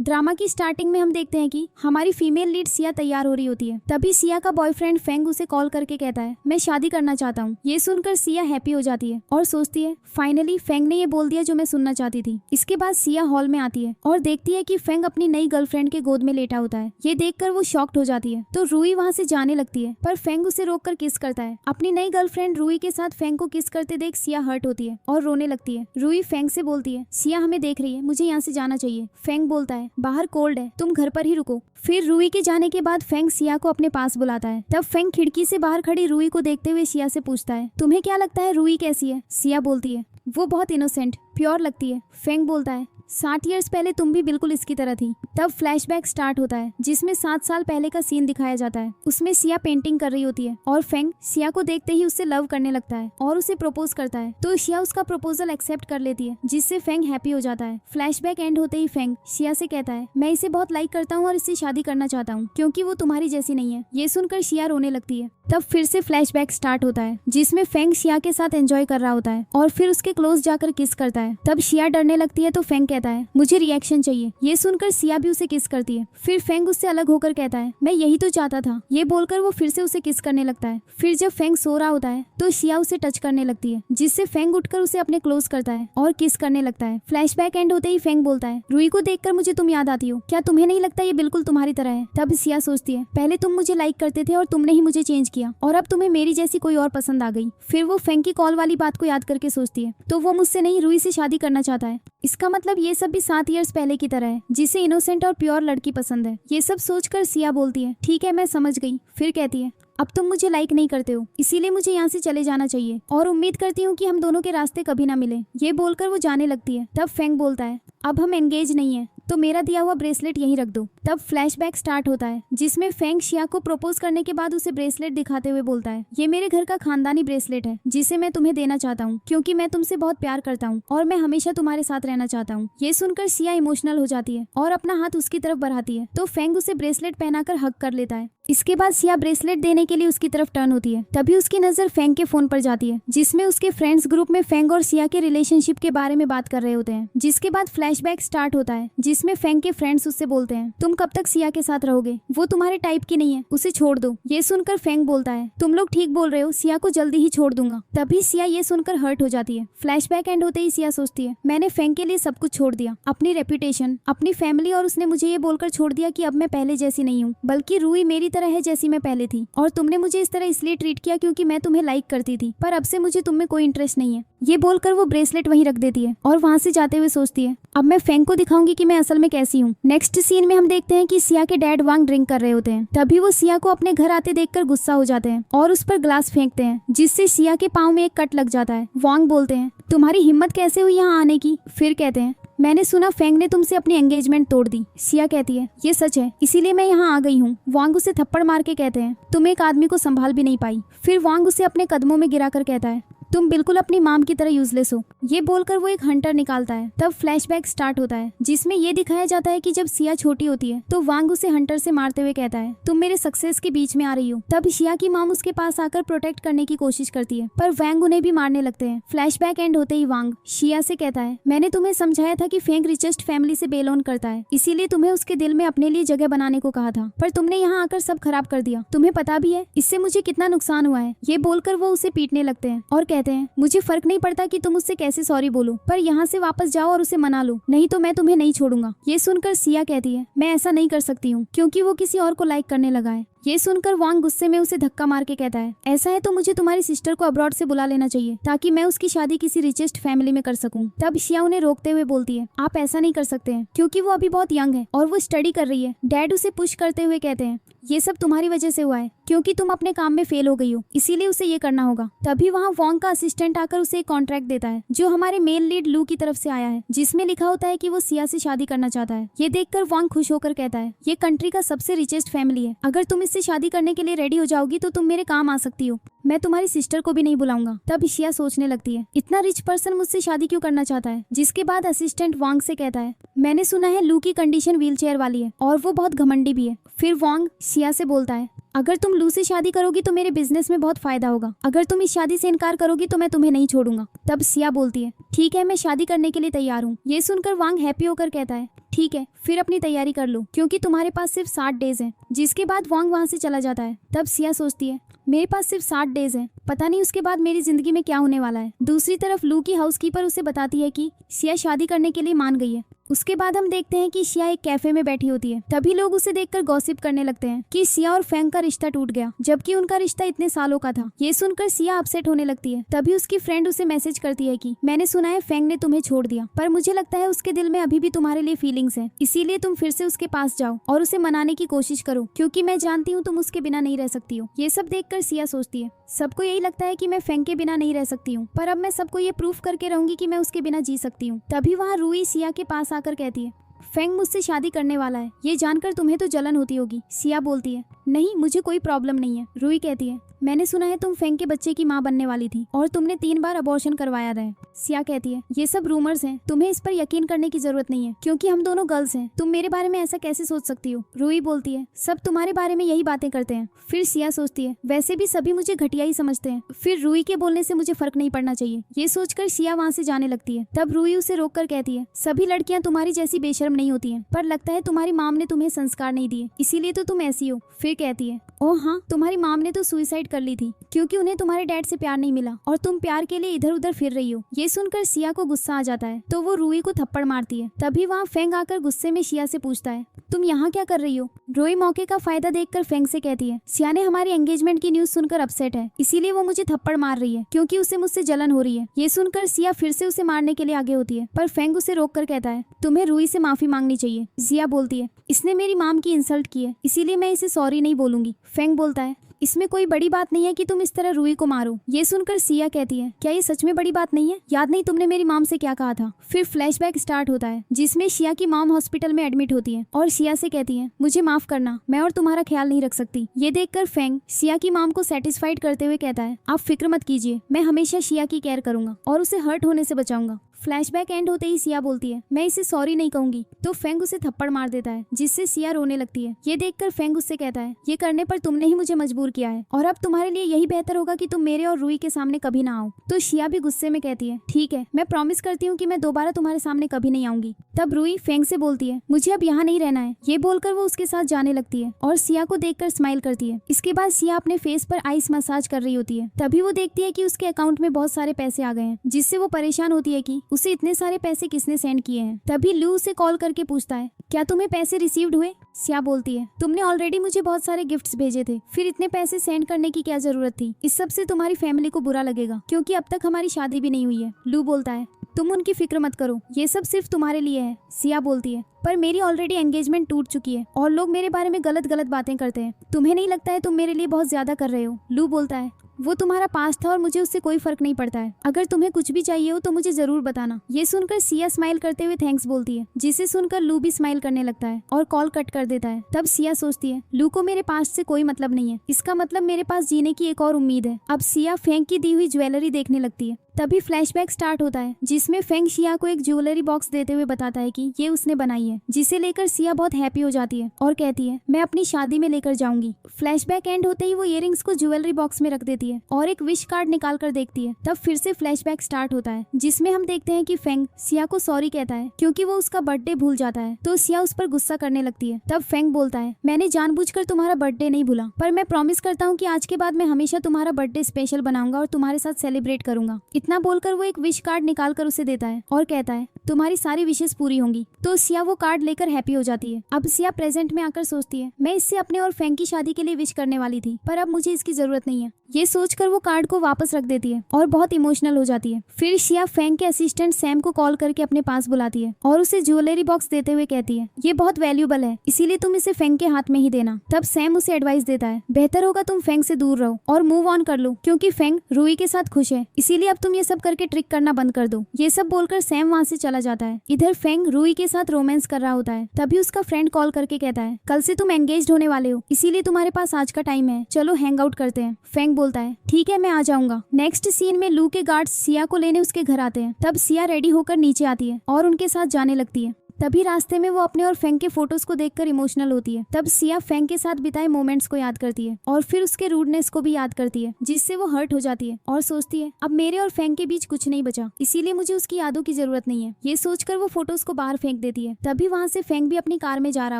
Drama की starting में हम देखते हैं कि हमारी फीमेल लीड सिया तैयार हो रही होती है। तभी सिया का बॉयफ्रेंड फेंग उसे कॉल करके कहता है मैं शादी करना चाहता हूँ। ये सुनकर सिया हैप्पी हो जाती है और सोचती है फाइनली फेंग ने ये बोल दिया जो मैं सुनना चाहती थी। इसके बाद सिया हॉल में आती है और देखती है कि फेंग अपनी नई गर्लफ्रेंड के गोद में लेटा होता है। ये देखकर वो शॉक्ड हो जाती है तो रूई वहाँ से जाने लगती है, पर फेंग उसे रोककर किस करता है। अपनी नई गर्लफ्रेंड रूई के साथ फेंग को किस करते देख सिया हर्ट होती है और रोने लगती है। रूई फेंग से बोलती है सिया हमें देख रही है, मुझे यहाँ से जाना चाहिए। फेंग बोलता है बाहर कोल्ड है, तुम घर पर ही रुको। फिर रूई के जाने के बाद फेंग सिया को अपने पास बुलाता है। तब फेंग खिड़की से बाहर खड़ी रूई को देखते हुए सिया से पूछता है तुम्हें क्या लगता है रूई कैसी है? सिया बोलती है वो बहुत इनोसेंट प्योर लगती है। फेंग बोलता है 60 ईयर्स पहले तुम भी बिल्कुल इसकी तरह थी। तब फ्लैशबैक स्टार्ट होता है जिसमें 7 साल पहले का सीन दिखाया जाता है। उसमें सिया पेंटिंग कर रही होती है और फेंग सिया को देखते ही उससे लव करने लगता है और उसे प्रपोज करता है। तो सिया उसका प्रपोजल एक्सेप्ट कर लेती है जिससे फेंग हैप्पी हो जाता है। फ्लैशबैक एंड होते ही फेंग सिया से कहता है मैं इसे बहुत लाइक करता हूँ और इससे शादी करना चाहता हूँ क्योंकि वो तुम्हारी जैसी नहीं है। ये सुनकर सिया रोने लगती है। तब फिर से फ्लैशबैक स्टार्ट होता है जिसमें फेंग सिया के साथ एंजॉय कर रहा होता है और फिर उसके क्लोज जाकर किस करता है। तब सिया डरने लगती है तो फेंग कहता है मुझे रिएक्शन चाहिए। ये सुनकर सिया भी उसे किस करती है। फिर फेंग उससे अलग होकर कहता है मैं यही तो चाहता था। ये बोलकर वो फिर से उसे किस करने लगता है। फिर जब फेंग सो रहा होता है तो सिया उसे टच करने लगती है जिससे फेंग उठकर उसे अपने क्लोज करता है और किस करने लगता है। फ्लैशबैक एंड होते ही फेंग बोलता है रूई को देखकर मुझे तुम याद आती हो, क्या तुम्हें नहीं लगता ये बिल्कुल तुम्हारी तरह है? तब सिया सोचती है पहले तुम मुझे लाइक करते थे और तुमने ही मुझे चेंज किया और अब तुम्हें मेरी जैसी कोई और पसंद आ गई। फिर वो फेंग की कॉल वाली बात को याद करके सोचती है तो वो मुझसे नहीं रूई से शादी करना चाहता है। इसका मतलब ये सब भी 7 ईयर्स पहले की तरह है जिसे इनोसेंट और प्योर लड़की पसंद है। ये सब सोचकर सिया बोलती है ठीक है मैं समझ गई। फिर कहती है अब तुम मुझे लाइक नहीं करते हो इसीलिए मुझे यहाँ से चले जाना चाहिए और उम्मीद करती हूँ कि हम दोनों के रास्ते कभी ना मिले। ये बोलकर वो जाने लगती है। तब फेंग बोलता है अब हम एंगेज नहीं है तो मेरा दिया हुआ ब्रेसलेट यहीं रख दो। तब फ्लैशबैक स्टार्ट होता है जिसमें फेंग सिया को प्रपोज करने के बाद उसे ब्रेसलेट दिखाते हुए बोलता है ये मेरे घर का खानदानी ब्रेसलेट है जिसे मैं तुम्हें देना चाहता हूँ क्योंकि मैं तुमसे बहुत प्यार करता हूँ और मैं हमेशा तुम्हारे साथ रहना चाहता हूँ। ये सुनकर सिया इमोशनल हो जाती है और अपना हाथ उसकी तरफ बढ़ाती है तो फेंग उसे ब्रेसलेट पहनाकर हग कर लेता है। इसके बाद सिया ब्रेसलेट देने के लिए उसकी तरफ टर्न होती है। तभी उसकी नजर फेंग के फोन पर जाती है जिसमें उसके फ्रेंड्स ग्रुप में फेंग और सिया के रिलेशनशिप के बारे में बात कर रहे होते हैं। जिसके बाद फ्लैशबैक स्टार्ट होता है जिसमें फेंग के फ्रेंड्स उससे बोलते हैं तुम कब तक सिया के साथ रहोगे, वो तुम्हारे टाइप की नहीं है, उसे छोड़ दो। ये सुनकर फेंग बोलता है तुम लोग ठीक बोल रहे हो, सिया को जल्दी ही छोड़ दूंगा। तभी सिया ये सुनकर हर्ट हो जाती है। फ्लैशबैक एंड होते ही सिया सोचती है मैंने फेंग के लिए सब कुछ छोड़ दिया, अपनी रेपुटेशन, अपनी फैमिली, और उसने मुझे ये बोलकर छोड़ दिया कि अब मैं पहले जैसी नहीं हूँ बल्कि रूई मेरी तरह है जैसी मैं पहले थी और तुमने मुझे इस तरह इसलिए ट्रीट किया क्योंकि मैं तुम्हें लाइक करती थी, पर अब से मुझे तुम में कोई इंटरेस्ट नहीं है। ये बोलकर वो ब्रेसलेट वहीं रख देती है और वहाँ से जाते हुए सोचती है अब मैं फेंग को दिखाऊंगी कि मैं असल में कैसी हूँ। नेक्स्ट सीन में हम देखते हैं कि सिया के डैड वांग ड्रिंक कर रहे होते हैं। तभी वो सिया को अपने घर आते देखकर गुस्सा हो जाते हैं और उस पर ग्लास फेंकते हैं जिससे सिया के पाँव में एक कट लग जाता है। वांग बोलते हैं तुम्हारी हिम्मत कैसे हुई यहाँ आने की? फिर कहते हैं मैंने सुना फेंग ने तुमसे अपनी एंगेजमेंट तोड़ दी। सिया कहती है ये सच है, इसीलिए मैं यहाँ आ गई हूँ। वांग उसे थप्पड़ मार के कहते हैं तुम एक आदमी को संभाल भी नहीं पाई। फिर वांग उसे अपने कदमों में गिराकर कहता है तुम बिल्कुल अपनी माम की तरह यूजलेस हो। ये बोलकर वो एक हंटर निकालता है। तब फ्लैशबैक स्टार्ट होता है जिसमें ये दिखाया जाता है कि जब सिया छोटी होती है तो वांग उसे हंटर से मारते हुए कहता है तुम मेरे सक्सेस के बीच में आ रही हो। तब सिया की माम उसके पास आकर प्रोटेक्ट करने की कोशिश करती है पर वांग उन्हें भी मारने लगते हैं। फ्लैशबैक एंड होते ही वांग सिया से कहता है मैंने तुम्हें समझाया था कि फेंग रिचेस्ट फैमिली से बेलोन करता है, इसीलिए तुम्हें उसके दिल में अपने लिए जगह बनाने को कहा था, पर तुमने यहाँ आकर सब खराब कर दिया। तुम्हें पता भी है इससे मुझे कितना नुकसान हुआ है। ये बोलकर वो उसे पीटने लगते हैं और कहते हैं मुझे फर्क नहीं पड़ता कि तुम उससे कैसे सॉरी बोलो, पर यहाँ से वापस जाओ और उसे मना लो, नहीं तो मैं तुम्हें नहीं छोड़ूंगा। ये सुनकर सिया कहती है मैं ऐसा नहीं कर सकती हूँ क्योंकि वो किसी और को लाइक करने लगा है। ये सुनकर वांग गुस्से में उसे धक्का मार के कहता है ऐसा है तो मुझे तुम्हारी सिस्टर को अब्रॉड से बुला लेना चाहिए ताकि मैं उसकी शादी किसी रिचेस्ट फैमिली में कर सकूं। तब सिया उन्हें रोकते हुए बोलती है आप ऐसा नहीं कर सकते हैं क्योंकि वो अभी बहुत यंग है और वो स्टडी कर रही है। डैड उसे पुश करते हुए कहते हैं ये सब तुम्हारी वजह से हुआ है क्योंकि तुम अपने काम में फेल हो गई हो, इसीलिए उसे ये करना होगा। तभी वहाँ वांग का असिस्टेंट आकर उसे एक कॉन्ट्रैक्ट देता है जो हमारे मेल लीड लू की तरफ से आया है जिसमें लिखा होता है कि वो सिया से शादी करना चाहता है। ये देखकर वांग खुश होकर कहता है ये कंट्री का सबसे रिचेस्ट फैमिली है, अगर तुम इससे शादी करने के लिए रेडी हो जाओगी तो तुम मेरे काम आ सकती हो, मैं तुम्हारी सिस्टर को भी नहीं बुलाऊंगा। तब सिया सोचने लगती है इतना रिच पर्सन मुझसे शादी क्यों करना चाहता है। जिसके बाद असिस्टेंट वांग से कहता है मैंने सुना है लू की कंडीशन व्हीलचेयर वाली है और वो बहुत घमंडी भी है। फिर वांग सिया से बोलता है अगर तुम लू से शादी करोगी तो मेरे बिजनेस में बहुत फायदा होगा, अगर तुम इस शादी से इनकार करोगी तो मैं तुम्हें नहीं छोड़ूंगा। तब सिया बोलती है ठीक है मैं शादी करने के लिए तैयार हूँ। ये सुनकर वांग हैप्पी होकर कहता है ठीक है फिर अपनी तैयारी कर लो क्योंकि तुम्हारे पास सिर्फ 60 डेज हैं। जिसके बाद वांग वहाँ से चला जाता है। तब सिया सोचती है मेरे पास सिर्फ 60 डेज हैं, पता नहीं उसके बाद मेरी जिंदगी में क्या होने वाला है। दूसरी तरफ लू की हाउसकीपर उसे बताती है कि सिया शादी करने के लिए मान गई है। उसके बाद हम देखते हैं कि सिया एक कैफे में बैठी होती है। तभी लोग उसे देखकर गॉसिप करने लगते हैं कि सिया और फेंग का रिश्ता टूट गया, जबकि उनका रिश्ता इतने सालों का था। ये सुनकर सिया अपसेट होने लगती है। तभी उसकी फ्रेंड उसे मैसेज करती है कि मैंने सुना है फेंग ने तुम्हें छोड़ दिया, पर मुझे लगता है उसके दिल में अभी भी तुम्हारे लिए फीलिंग्स हैं, इसीलिए तुम फिर से उसके पास जाओ और उसे मनाने की कोशिश करो, क्योंकि मैं जानती हूँ तुम उसके बिना नहीं रह सकती हो। ये सब देखकर सिया सोचती है सबको यही लगता है कि मैं फेंग के बिना नहीं रह सकती हूँ, पर अब मैं सबको ये प्रूफ करके रहूंगी कि मैं उसके बिना जी सकती हूँ। तभी वहाँ रूई सिया के पास आकर कहती है फेंग मुझसे शादी करने वाला है, ये जानकर तुम्हें तो जलन होती होगी। सिया बोलती है नहीं मुझे कोई प्रॉब्लम नहीं है। रूई कहती है मैंने सुना है तुम फेंग के बच्चे की माँ बनने वाली थी और तुमने 3 बार अबॉर्शन करवाया है। सिया कहती है ये सब रूमर्स हैं, तुम्हें इस पर यकीन करने की जरूरत नहीं है क्योंकि हम दोनों गर्ल्स हैं, तुम मेरे बारे में ऐसा कैसे सोच सकती हो। रूई बोलती है सब तुम्हारे बारे में यही बातें करते हैं। फिर सिया सोचती है वैसे भी सभी मुझे घटिया ही समझते हैं, फिर रूई के बोलने से मुझे फर्क नहीं पड़ना चाहिए। ये सोचकर सिया वहाँ से जाने लगती है। तब रूई उसे रोक कर कहती है सभी लड़कियां तुम्हारी जैसी बेशर्म नहीं होती है, पर लगता है तुम्हारी माम ने तुम्हें संस्कार नहीं दिए, इसीलिए तो तुम ऐसी हो। फिर कहती है ओह हाँ तुम्हारी माम ने तो सुसाइड कर ली थी क्योंकि उन्हें तुम्हारे डैड से प्यार नहीं मिला और तुम प्यार के लिए इधर उधर फिर रही हो। ये सुनकर सिया को गुस्सा आ जाता है तो वो रूई को थप्पड़ मारती है। तभी वहाँ फेंग आकर गुस्से में सिया से पूछता है तुम यहाँ क्या कर रही हो। रूई मौके का फायदा देखकर फेंग से कहती है सिया ने हमारी एंगेजमेंट की न्यूज सुनकर अपसेट है, इसीलिए वो मुझे थप्पड़ मार रही है क्योंकि उसे मुझसे जलन हो रही है। ये सुनकर सिया फिर से उसे मारने के लिए आगे होती है, पर फेंग उसे रोक कर कहता है तुम्हें रूई से माफी मांगनी चाहिए। सिया बोलती है इसने मेरी माम की इंसल्ट की है, इसीलिए मैं इसे सॉरी नहीं बोलूंगी। फेंग बोलता है इसमें कोई बड़ी बात नहीं है कि तुम इस तरह रूई को मारो। ये सुनकर सिया कहती है क्या ये सच में बड़ी बात नहीं है, याद नहीं तुमने मेरी माम से क्या कहा था। फिर फ्लैशबैक स्टार्ट होता है जिसमें सिया की माम हॉस्पिटल में एडमिट होती है और सिया से कहती है मुझे माफ करना, मैं और तुम्हारा ख्याल नहीं रख सकती। ये देखकर फेंग सिया की माम को सेटिस्फाइड करते हुए कहता है आप फिक्र मत कीजिए, मैं हमेशा सिया की केयर करूंगा और उसे हर्ट होने से बचाऊंगा। फ्लैशबैक एंड होते ही सिया बोलती है मैं इसे सॉरी नहीं कहूंगी, तो फेंग उसे थप्पड़ मार देता है जिससे सिया रोने लगती है। ये देखकर फेंग उससे कहता है ये करने पर तुमने ही मुझे मजबूर किया है और अब तुम्हारे लिए यही बेहतर होगा कि तुम मेरे और रूई के सामने कभी ना आओ। तो सिया भी गुस्से में कहती है ठीक है, मैं प्रॉमिस करती हूँ कि मैं दोबारा तुम्हारे सामने कभी नहीं आऊंगी। तब रूई फेंग से बोलती है मुझे अब यहाँ नहीं रहना है। ये बोलकर वो उसके साथ जाने लगती है और सिया को देखकर स्माइल करती है। इसके बाद सिया अपने फेस पर आइस मसाज कर रही होती है। तभी वो देखती है कि उसके अकाउंट में बहुत सारे पैसे आ गए हैं, जिससे वो परेशान होती है कि उसे इतने सारे पैसे किसने सेंड किए हैं। तभी लू उसे कॉल करके पूछता है क्या तुम्हें पैसे रिसीव्ड हुए। सिया बोलती है तुमने ऑलरेडी मुझे बहुत सारे गिफ्ट्स भेजे थे, फिर इतने पैसे सेंड करने की क्या जरूरत थी। इस सब से तुम्हारी फैमिली को बुरा लगेगा क्योंकि अब तक हमारी शादी भी नहीं हुई है। लू बोलता है तुम उनकी फिक्र मत करो, ये सब सिर्फ तुम्हारे लिए है। सिया बोलती है पर मेरी ऑलरेडी एंगेजमेंट टूट चुकी है और लोग मेरे बारे में गलत गलत बातें करते हैं, तुम्हें नहीं लगता है तुम मेरे लिए बहुत ज्यादा कर रहे हो। लू बोलता है वो तुम्हारा पास था और मुझे उससे कोई फर्क नहीं पड़ता है, अगर तुम्हें कुछ भी चाहिए हो तो मुझे जरूर बताना। ये सुनकर सिया स्माइल करते हुए थैंक्स बोलती है, जिसे सुनकर लू भी स्माइल करने लगता है और कॉल कट कर देता है। तब सिया सोचती है लू को मेरे पास से कोई मतलब नहीं है, इसका मतलब मेरे पास जीने की एक और उम्मीद है। अब सिया फेंग की दी हुई ज्वेलरी देखने लगती है। तभी फ्लैशबैक स्टार्ट होता है जिसमें फेंग सिया को एक ज्वेलरी बॉक्स देते हुए बताता है कि ये उसने बनाई है, जिसे लेकर सिया बहुत हैप्पी हो जाती है और कहती है मैं अपनी शादी में लेकर जाऊंगी। फ्लैशबैक एंड होते ही वो इयररिंग्स को ज्वेलरी बॉक्स में रख देती है और एक विश कार्ड निकाल कर देखती है। तब फिर से फ्लैशबैक स्टार्ट होता है जिसमें हम देखते हैं कि फेंग सिया को सॉरी कहता है क्योंकि वो उसका बर्थडे भूल जाता है, तो सिया उस पर गुस्सा करने लगती है। तब फेंग बोलता है मैंने जानबूझकर तुम्हारा बर्थडे नहीं भूला, पर मैं प्रॉमिस करता हूँ कि आज के बाद मैं हमेशा तुम्हारा बर्थडे स्पेशल बनाऊंगा और तुम्हारे साथ सेलिब्रेट करूंगा। इतना बोलकर वो एक विश कार्ड निकाल कर उसे देता है और कहता है तुम्हारी सारी विशेष पूरी होंगी। तो सिया वो कार्ड लेकर हैप्पी हो जाती है। अब सिया प्रेजेंट में आकर सोचती है मैं इससे अपने और फेंग की शादी के लिए विश करने वाली थी, पर अब मुझे इसकी जरूरत नहीं है। ये सोचकर वो कार्ड को वापस रख देती है और बहुत इमोशनल हो जाती है। फिर सिया फेंग के असिस्टेंट सैम को कॉल करके अपने पास बुलाती है और उसे ज्वेलरी बॉक्स देते हुए कहती है ये बहुत वैल्यूएबल है, इसीलिए तुम इसे फेंग के हाथ में ही देना। तब सैम उसे एडवाइस देता है बेहतर होगा तुम फेंग से दूर रहो और मूव ऑन कर लो, क्योंकि फेंग रूई के साथ खुश है, इसीलिए अब तुम ये सब करके ट्रिक करना बंद कर दो। ये सब बोलकर सैम वहाँ से चला जाता है। इधर फेंग रूई के साथ रोमांस कर रहा होता है। तभी उसका फ्रेंड कॉल करके कहता है कल से तुम एंगेज्ड होने वाले हो, इसीलिए तुम्हारे पास आज का टाइम है, चलो हैंग आउट करते हैं। फेंग बोलता है ठीक है मैं आ जाऊंगा। नेक्स्ट सीन में लू के गार्ड्स सिया को लेने उसके घर आते हैं। तब सिया रेडी होकर नीचे आती है और उनके साथ जाने लगती है। तभी रास्ते में वो अपने और फेंग के फोटोज को देखकर इमोशनल होती है। तब सिया फेंग के साथ बिताए मोमेंट्स को याद करती है और फिर उसके रूडनेस को भी याद करती है, जिससे वो हर्ट हो जाती है और सोचती है अब मेरे और फेंग के बीच कुछ नहीं बचा, इसीलिए मुझे उसकी यादों की जरूरत नहीं है। ये सोचकर वो फोटोज को बाहर फेंक देती है। तभी वहाँ से फेंग भी अपनी कार में जा रहा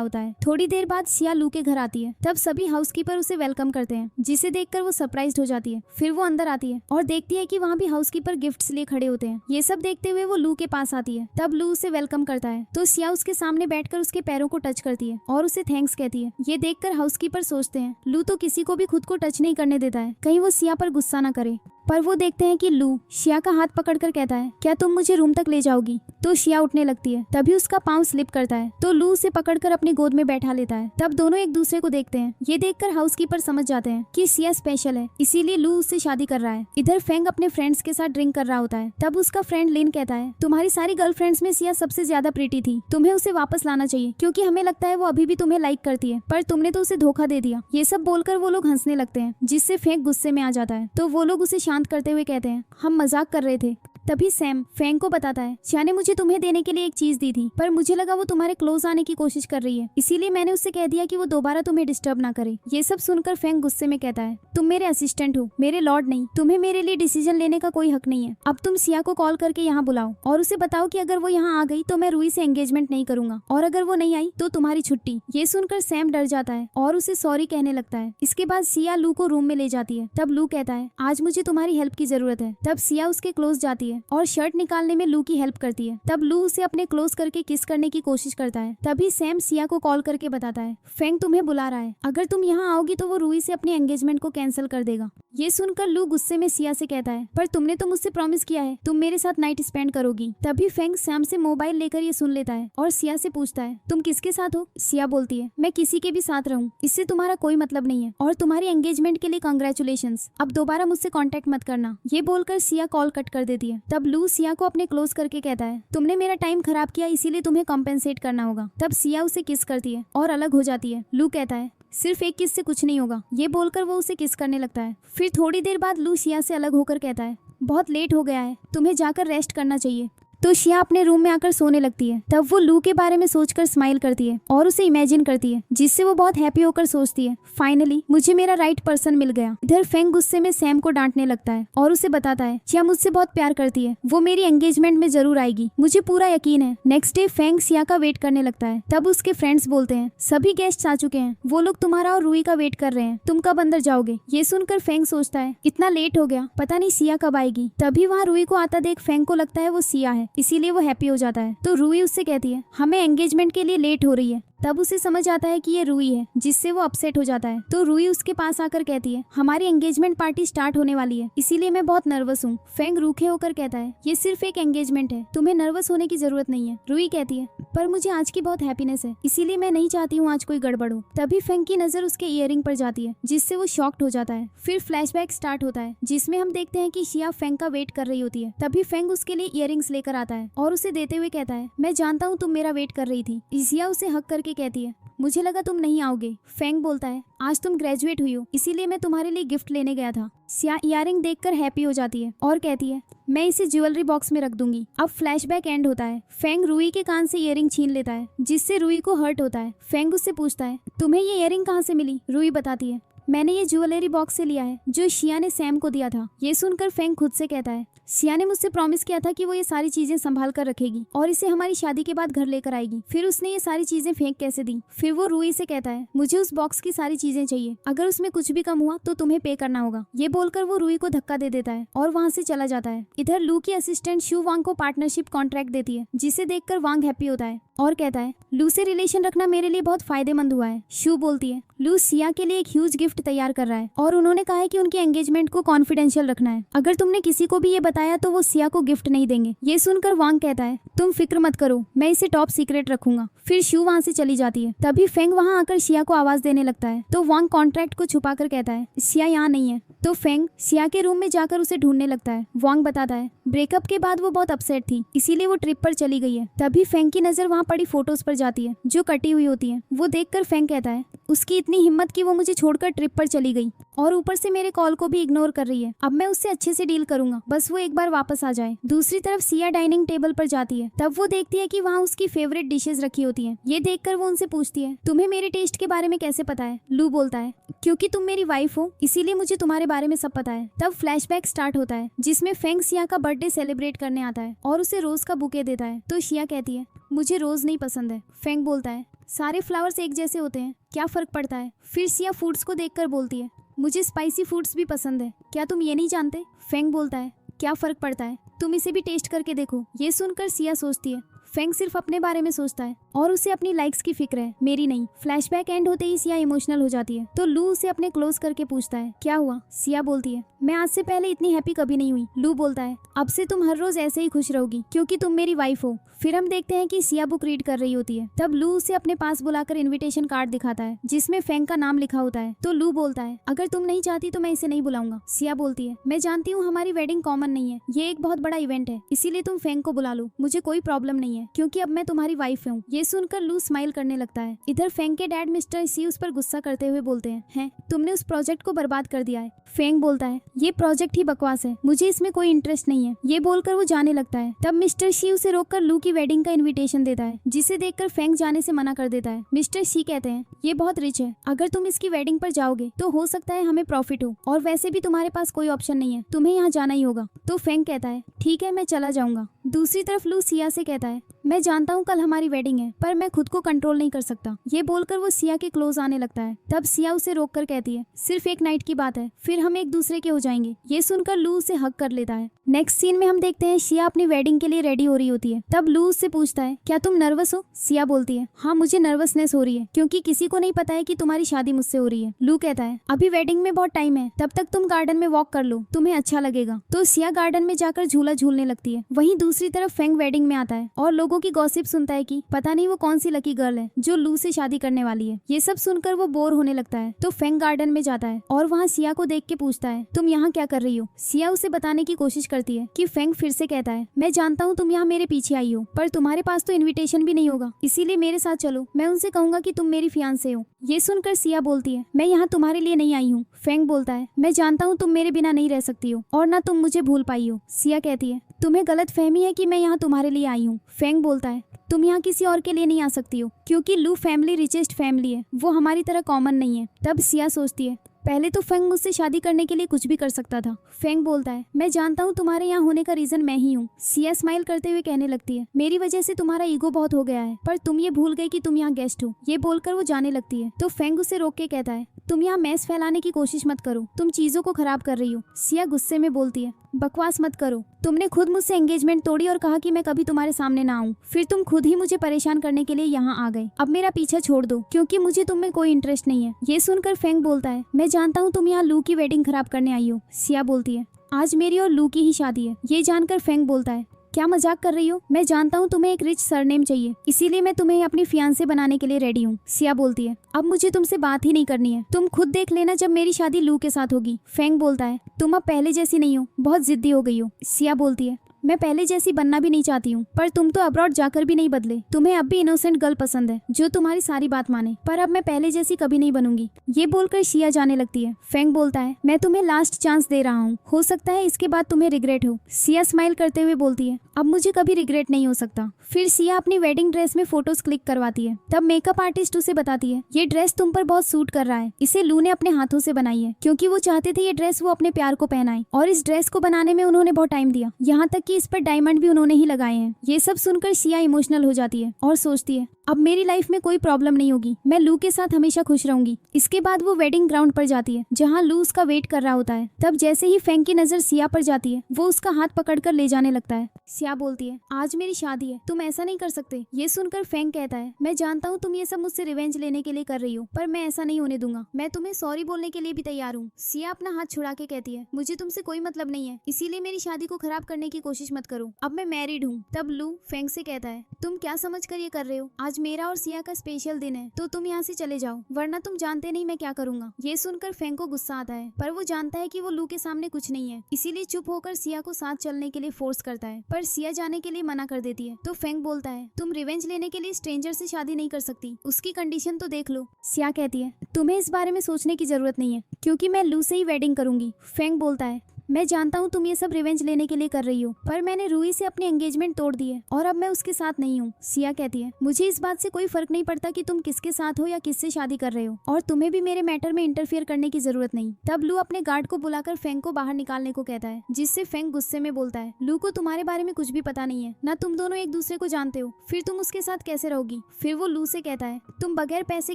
होता है। थोड़ी देर बाद सिया लू के घर आती है। तब सभी हाउसकीपर उसे वेलकम करते हैं, जिसे देखकर वो सरप्राइज्ड हो जाती है। फिर वो अंदर आती है और देखती है कि वहाँ भी हाउसकीपर गिफ्ट्स लिए खड़े होते हैं। ये सब देखते हुए वो लू के पास आती है। तब लू उसे वेलकम करता है तो सिया उसके सामने बैठकर उसके पैरों को टच करती है और उसे थैंक्स कहती है। ये देखकर हाउसकीपर सोचते हैं लू तो किसी को भी खुद को टच नहीं करने देता है, कहीं वो सिया पर गुस्सा ना करे। पर वो देखते हैं कि लू शिया का हाथ पकड़कर कहता है क्या तुम मुझे रूम तक ले जाओगी। तो शिया उठने लगती है। तभी उसका पाँव स्लिप करता है तो लू उसे पकड़कर अपनी गोद में बैठा लेता है। तब दोनों एक दूसरे को देखते हैं। ये देखकर हाउसकीपर समझ जाते हैं कि शिया स्पेशल है, इसीलिए लू उससे शादी कर रहा है। इधर फेंग अपने फ्रेंड्स के साथ ड्रिंक कर रहा होता है। तब उसका फ्रेंड लिन कहता है तुम्हारी सारी गर्लफ्रेंड्स में शिया सबसे ज्यादा प्रीटी थी, तुम्हें उसे वापस लाना चाहिए क्योंकि हमें लगता है वो अभी भी तुम्हें लाइक करती है, पर तुमने तो उसे धोखा दे दिया। ये सब बोलकर वो लोग हंसने लगते हैं, जिससे फेंग गुस्से में आ जाता है। तो वो लोग उसे शांत करते हुए कहते हैं हम मजाक कर रहे थे। तभी सैम फेंग को बताता है शिया ने मुझे तुम्हें देने के लिए एक चीज दी थी, पर मुझे लगा वो तुम्हारे क्लोज आने की कोशिश कर रही है, इसीलिए मैंने उससे कह दिया कि वो दोबारा तुम्हें डिस्टर्ब ना करे। ये सब सुनकर फेंग गुस्से में कहता है तुम मेरे असिस्टेंट हो, मेरे लॉर्ड नहीं, तुम्हें मेरे लिए डिसीजन लेने का कोई हक नहीं है। अब तुम सिया को कॉल करके यहाँ बुलाओ और उसे बताओ कि अगर वो यहाँ आ गई तो मैं रूई से एंगेजमेंट नहीं करूंगा, और अगर वो नहीं आई तो तुम्हारी छुट्टी। ये सुनकर सैम डर जाता है और उसे सॉरी कहने लगता है। इसके बाद सिया लू को रूम में ले जाती है। तब लू कहता है आज मुझे तुम्हारी हेल्प की जरूरत है। तब सिया उसके क्लोज जाती है और शर्ट निकालने में लू की हेल्प करती है। तब लू उसे अपने क्लोज करके किस करने की कोशिश करता है। तभी सैम सिया को कॉल करके बताता है फेंग तुम्हें बुला रहा है, अगर तुम यहाँ आओगी तो वो रूई से अपनी एंगेजमेंट को कैंसिल कर देगा। ये सुनकर लू गुस्से में सिया से कहता है पर तुमने तो मुझसे प्रॉमिस किया है तुम मेरे साथ नाइट स्पेंड करोगी। तभी फेंग सैम से मोबाइल लेकर ये सुन लेता है और सिया से पूछता है तुम किसके साथ हो। सिया बोलती है मैं किसी के भी साथ रहूं, इससे तुम्हारा कोई मतलब नहीं है, और तुम्हारी एंगेजमेंट के लिए कांग्रेचुलेशंस, अब दोबारा मुझसे कांटेक्ट मत करना। ये बोलकर सिया कॉल कट कर देती है। तब लू सिया को अपने क्लोज करके कहता है तुमने मेरा टाइम खराब किया, इसीलिए तुम्हें कॉम्पेंसेट करना होगा। तब सिया उसे किस करती है और अलग हो जाती है। लू कहता है सिर्फ एक किस से कुछ नहीं होगा। ये बोलकर वो उसे किस करने लगता है। फिर थोड़ी देर बाद लू सिया से अलग होकर कहता है बहुत लेट हो गया है, तुम्हें जाकर रेस्ट करना चाहिए। तो शिया अपने रूम में आकर सोने लगती है। तब वो लू के बारे में सोचकर स्माइल करती है और उसे इमेजिन करती है, जिससे वो बहुत हैप्पी होकर सोचती है फाइनली मुझे मेरा राइट पर्सन मिल गया। इधर फेंग गुस्से में सैम को डांटने लगता है और उसे बताता है शिया मुझसे बहुत प्यार करती है, वो मेरी एंगेजमेंट में जरूर आएगी, मुझे पूरा यकीन है। नेक्स्ट डे फेंग सिया का वेट करने लगता है। तब उसके फ्रेंड्स बोलते हैं सभी गेस्ट आ चुके हैं, वो लोग तुम्हारा और रूई का वेट कर रहे हैं, तुम कब अंदर जाओगे। ये सुनकर फेंग सोचता है इतना लेट हो गया, पता नहीं सिया कब आएगी। तभी वहाँ रूई को आता देख फेंग को लगता है वो सिया है, इसीलिए वो हैप्पी हो जाता है। तो रूई उससे कहती है हमें एंगेजमेंट के लिए लेट हो रही है। तब उसे समझ आता है कि ये रूई है, जिससे वो अपसेट हो जाता है। तो रूई उसके पास आकर कहती है हमारी एंगेजमेंट पार्टी स्टार्ट होने वाली है, इसीलिए मैं बहुत नर्वस हूँ। फेंग रूखे होकर कहता है ये सिर्फ एक एंगेजमेंट है, तुम्हें नर्वस होने की जरूरत नहीं है। रूई कहती है पर मुझे आज की बहुत हैप्पीनेस है, इसीलिए मैं नहीं चाहती हूँ आज कोई गड़बड़ हो। तभी फेंग की नजर उसके इयरिंग पर जाती है, जिससे वो शॉक्ड हो जाता है। फिर फ्लैशबैक स्टार्ट होता है, जिसमें हम देखते हैं कि शिया फेंग का वेट कर रही होती है। तभी फेंग उसके लिए इयरिंग्स लेकर आता है और उसे देते हुए कहता है मैं जानता हूँ तुम मेरा वेट कर रही थी। शिया उसे हक करके कहती है मुझे लगा तुम नहीं आओगे। फेंग बोलता है आज तुम ग्रेजुएट हुई हो, इसीलिए मैं तुम्हारे लिए गिफ्ट लेने गया था। सिया इयरिंग देखकर हैप्पी हो जाती है और कहती है मैं इसे ज्वेलरी बॉक्स में रख दूंगी। अब फ्लैशबैक एंड होता है। फेंग रूई के कान से इयरिंग छीन लेता है, जिससे रूई को हर्ट होता है। फेंग उससे पूछता है तुम्हें ये इयरिंग कहाँ से मिली। रूई बताती है मैंने ये ज्वेलरी बॉक्स से लिया है, जो शिया ने सैम को दिया था। ये सुनकर फेंग खुद से कहता है शिया ने मुझसे प्रॉमिस किया था कि वो ये सारी चीजें संभाल कर रखेगी और इसे हमारी शादी के बाद घर लेकर आएगी, फिर उसने ये सारी चीजें फेंक कैसे दी। फिर वो रूई से कहता है मुझे उस बॉक्स की सारी चीजें चाहिए, अगर उसमें कुछ भी कम हुआ तो तुम्हें पे करना होगा। ये बोलकर वो रूई को धक्का दे देता है और वहाँ से चला जाता है। इधर लू की असिस्टेंट शू वांग को पार्टनरशिप कॉन्ट्रैक्ट देती है, जिसे देखकर वांग हैप्पी होता है और कहता है लू से रिलेशन रखना मेरे लिए बहुत फायदेमंद हुआ है। शू बोलती है लू सिया के लिए एक ह्यूज गिफ्ट तैयार कर रहा है और उन्होंने कहा है कि उनकी एंगेजमेंट को कॉन्फिडेंशियल रखना है, अगर तुमने किसी को भी ये बताया तो वो सिया को गिफ्ट नहीं देंगे। ये सुनकर वांग कहता है तुम फिक्र मत करो, मैं इसे टॉप सीक्रेट रखूंगा। फिर शू वहाँ से चली जाती है। तभी फेंग वहाँ आकर सिया को आवाज देने लगता है, तो वांग कॉन्ट्रैक्ट को छुपा कर कहता है सिया यहाँ नहीं है। तो फेंग सिया के रूम में जाकर उसे ढूंढने लगता है। वांग बताता है ब्रेकअप के बाद वो बहुत अपसेट थी, इसीलिए वो ट्रिप पर चली गई है। तभी फेंग की नजर वहाँ पड़ी फोटोज पर जाती है, जो कटी हुई होती है। वो देखकर फेंग कहता है उसकी इतनी हिम्मत कि वो मुझे छोड़कर ट्रिप पर चली गई और ऊपर से मेरे कॉल को भी इग्नोर कर रही है। अब मैं उससे अच्छे से डील करूंगा, बस वो एक बार वापस आ जाए। दूसरी तरफ सिया डाइनिंग टेबल पर जाती है। तब वो देखती है कि वहाँ उसकी फेवरेट डिशेस रखी होती हैं। ये देखकर वो उनसे पूछती है, तुम्हें मेरे टेस्ट के बारे में कैसे पता है? लू बोलता है, क्योंकि तुम मेरी वाइफ हो इसीलिए मुझे तुम्हारे बारे में सब पता है। तब फ्लैशबैक स्टार्ट होता है जिसमें फेंग सिया का बर्थडे सेलिब्रेट करने आता है और उसे रोज का बुके देता है। तो सिया कहती है, मुझे रोज नहीं पसंद है। फेंग बोलता है, सारे फ्लावर्स एक जैसे होते हैं, क्या फर्क पड़ता है? फिर सिया फूड्स को देखकर बोलती है, मुझे स्पाइसी फूड्स भी पसंद है, क्या तुम ये नहीं जानते? फेंग बोलता है, क्या फर्क पड़ता है, तुम इसे भी टेस्ट करके देखो। ये सुनकर सिया सोचती है, फेंग सिर्फ अपने बारे में सोचता है और उसे अपनी लाइक्स की फिक्र है, मेरी नहीं। फ्लैशबैक एंड होते ही सिया इमोशनल हो जाती है। तो लू उसे अपने क्लोज करके पूछता है, क्या हुआ? सिया बोलती है, मैं आज से पहले इतनी हैप्पी कभी नहीं हुई। लू बोलता है, अब से तुम हर रोज ऐसे ही खुश रहोगी क्योंकि तुम मेरी वाइफ हो। फिर हम देखते हैं कि सिया बुक रीड कर रही होती है। तब लू उसे अपने पास बुलाकर इन्विटेशन कार्ड दिखाता है जिसमें फेंग का नाम लिखा होता है। तो लू बोलता है, अगर तुम नहीं चाहती तो मैं इसे नहीं बुलाऊंगा। सिया बोलती है, मैं जानती हूँ हमारी वेडिंग कॉमन नहीं है, ये एक बहुत बड़ा इवेंट है, इसीलिए तुम फेंग को बुला लो, मुझे कोई प्रॉब्लम नहीं है क्योंकि अब मैं तुम्हारी वाइफ हूँ। ये सुनकर लू स्माइल करने लगता है। इधर फेंग के डैड मिस्टर सी उस पर गुस्सा करते हुए बोलते हैं, तुमने उस प्रोजेक्ट को बर्बाद कर दिया है। फेंग बोलता है, ये प्रोजेक्ट ही बकवास है, मुझे इसमें कोई इंटरेस्ट नहीं है। ये बोलकर वो जाने लगता है। तब मिस्टर शी उसे रोककर लू की वेडिंग का इन्विटेशन देता है जिसे देखकर फेंग जाने से मना कर देता है। मिस्टर शी कहते हैं, ये बहुत रिच है, अगर तुम इसकी वेडिंग पर जाओगे तो हो सकता है हमें प्रॉफिट हो, और वैसे भी तुम्हारे पास कोई ऑप्शन नहीं है, तुम्हें यहाँ जाना ही होगा। तो फेंग कहता है, ठीक है मैं चला जाऊंगा। दूसरी तरफ लू सिया से कहता है, मैं जानता हूँ कल हमारी वेडिंग है पर मैं खुद को कंट्रोल नहीं कर सकता। ये बोलकर वो सिया के क्लोज आने लगता है। तब सिया उसे रोककर कहती है, सिर्फ एक नाइट की बात है, फिर हम एक दूसरे के हो जाएंगे। ये सुनकर लू उसे हग कर लेता है। नेक्स्ट सीन में हम देखते हैं सिया अपनी वेडिंग के लिए रेडी हो रही होती है। तब लू उससे पूछता है, क्या तुम नर्वस हो? सिया बोलती है, हाँ मुझे नर्वसनेस हो रही है क्योंकि किसी को नहीं पता है कि तुम्हारी शादी मुझसे हो रही है। लू कहता है, अभी वेडिंग में बहुत टाइम है, तब तक तुम गार्डन में वॉक कर लो, तुम्हें अच्छा लगेगा। तो सिया गार्डन में जाकर झूला झूलने लगती है। वहीं दूसरी तरफ फेंग वेडिंग में आता है और लोगों की गॉसिप सुनता है कि पता नहीं वो कौन सी लकी गर्ल है जो लू से शादी करने वाली है। ये सब सुनकर वो बोर होने लगता है। तो फेंग गार्डन में जाता है और वहाँ सिया को देख के पूछता है, तुम यहाँ क्या कर रही हो? सिया उसे बताने की कोशिश करती है कि फेंग फिर से कहता है, मैं जानता हूँ तुम यहाँ मेरे पीछे आई हो पर तुम्हारे पास तो इन्विटेशन भी नहीं होगा, इसीलिए मेरे साथ चलो, मैं उनसे कहूंगा कि तुम मेरी फियांसे हो। ये सुनकर सिया बोलती है, मैं यहाँ तुम्हारे लिए नहीं आई हूँ। फेंग बोलता है, मैं जानता हूँ तुम मेरे बिना नहीं रह सकती हो और ना तुम मुझे भूल पाई हो। सिया कहती है, तुम्हें गलत फहमी है कि मैं यहाँ तुम्हारे लिए आई हूँ। फेंग बोलता है, तुम यहाँ किसी और के लिए नहीं आ सकती हो क्योंकि लू फैमिली रिचेस्ट फैमिली है, वो हमारी तरह कॉमन नहीं है। तब सिया सोचती है, पहले तो फेंग मुझसे शादी करने के लिए कुछ भी कर सकता था। फेंग बोलता है, मैं जानता हूँ तुम्हारे यहाँ होने का रीजन मैं ही हूँ। सिया स्माइल करते हुए कहने लगती है, मेरी वजह से तुम्हारा ईगो बहुत हो गया है पर तुम ये भूल गए कि तुम यहाँ गेस्ट हो। ये बोलकर वो जाने लगती है। तो फेंग उसे रोक के कहता है, तुम यहाँ मैस फैलाने की कोशिश मत करो, तुम चीजों को खराब कर रही हो। सिया गुस्से में बोलती है, बकवास मत करो, तुमने खुद मुझसे एंगेजमेंट तोड़ी और कहा कि मैं कभी तुम्हारे सामने ना आऊं, फिर तुम खुद ही मुझे परेशान करने के लिए यहाँ आ गए। अब मेरा पीछा छोड़ दो क्योंकि मुझे तुम में कोई इंटरेस्ट नहीं है। ये सुनकर फेंग बोलता है, मैं जानता हूँ तुम यहाँ लू की वेडिंग खराब करने आई हो। सिया बोलती है, आज मेरी और लू की ही शादी है। ये जानकर फेंग बोलता है, क्या मजाक कर रही हो? मैं जानता हूँ तुम्हें एक रिच सरनेम चाहिए, इसीलिए मैं तुम्हें अपनी फियांसे बनाने के लिए रेडी हूँ। सिया बोलती है, अब मुझे तुमसे बात ही नहीं करनी है, तुम खुद देख लेना जब मेरी शादी लू के साथ होगी। फेंग बोलता है, तुम अब पहले जैसी नहीं हो, बहुत जिद्दी हो गई हो। सिया बोलती है, मैं पहले जैसी बनना भी नहीं चाहती हूँ पर तुम तो अब्रॉड जाकर भी नहीं बदले, तुम्हें अब भी इनोसेंट गर्ल पसंद है जो तुम्हारी सारी बात माने, पर अब मैं पहले जैसी कभी नहीं बनूंगी। ये बोलकर सिया जाने लगती है। फेंग बोलता है, मैं तुम्हें लास्ट चांस दे रहा हूँ, हो सकता है इसके बाद तुम्हें रिग्रेट हो। सिया स्माइल करते हुए बोलती है, अब मुझे कभी रिग्रेट नहीं हो सकता। फिर सिया अपनी वेडिंग ड्रेस में फोटोज क्लिक करवाती है। तब मेकअप आर्टिस्ट उसे बताती है, ये ड्रेस तुम पर बहुत सूट कर रहा है, इसे लू ने अपने हाथों से बनाई है क्योंकि वो चाहते थे ये ड्रेस वो अपने प्यार को पहनाए, और इस ड्रेस को बनाने में उन्होंने बहुत टाइम दिया, यहाँ तक कि इस पर डायमंड भी उन्होंने ही लगाए हैं। ये सब सुनकर सिया इमोशनल हो जाती है और सोचती है, अब मेरी लाइफ में कोई प्रॉब्लम नहीं होगी, मैं लू के साथ हमेशा खुश रहूंगी। इसके बाद वो वेडिंग ग्राउंड पर जाती है जहाँ लू उसका वेट कर रहा होता है। तब जैसे ही फेंग की नजर सिया पर जाती है वो उसका हाथ पकड़कर ले जाने लगता है। सिया बोलती है, आज मेरी शादी है, तुम ऐसा नहीं कर सकते। ये सुनकर फेंग कहता है, मैं जानता हूँ तुम ये सब मुझसे रिवेंज लेने के लिए कर रही हो पर मैं ऐसा नहीं होने दूंगा, मैं तुम्हें सॉरी बोलने के लिए भी तैयार हूँ। सिया अपना हाथ छुड़ा के कहती है, मुझे तुमसे कोई मतलब नहीं है, इसीलिए मेरी शादी को खराब करने की कोशिश मत करो, अब मैं मैरिड हूँ। तब लू फेंग से कहता है, तुम क्या समझ कर ये कर रहे हो, आज आज मेरा और सिया का स्पेशल दिन है, तो तुम यहाँ से चले जाओ, वरना तुम जानते नहीं मैं क्या करूँगा। ये सुनकर फेंग को गुस्सा आता है, पर वो जानता है कि वो लू के सामने कुछ नहीं है, इसीलिए चुप होकर सिया को साथ चलने के लिए फोर्स करता है, पर सिया जाने के लिए मना कर देती है। तो फेंग बोलता है, तुम रिवेंज लेने के लिए स्ट्रेंजर से शादी नहीं कर सकती, उसकी कंडीशन तो देख लो। सिया कहती है, तुम्हें इस बारे में सोचने की जरूरत नहीं है, क्योंकि मैं लू से ही वेडिंग करूंगी। फेंग बोलता है, मैं जानता हूँ तुम ये सब रिवेंज लेने के लिए कर रही हो, पर मैंने रूही से अपनी एंगेजमेंट तोड़ दी है और अब मैं उसके साथ नहीं हूँ। सिया कहती है, मुझे इस बात से कोई फर्क नहीं पड़ता कि तुम किसके साथ हो या किससे शादी कर रहे हो, और तुम्हें भी मेरे मैटर में इंटरफियर करने की जरूरत नहीं। तब लू अपने गार्ड को बुलाकर फेंग को बाहर निकालने को कहता है, जिससे फेंग गुस्से में बोलता है, लू को तुम्हारे बारे में कुछ भी पता नहीं है, न तुम दोनों एक दूसरे को जानते हो, फिर तुम उसके साथ कैसे रहोगी। फिर वो लू से कहता है, तुम बगैर पैसे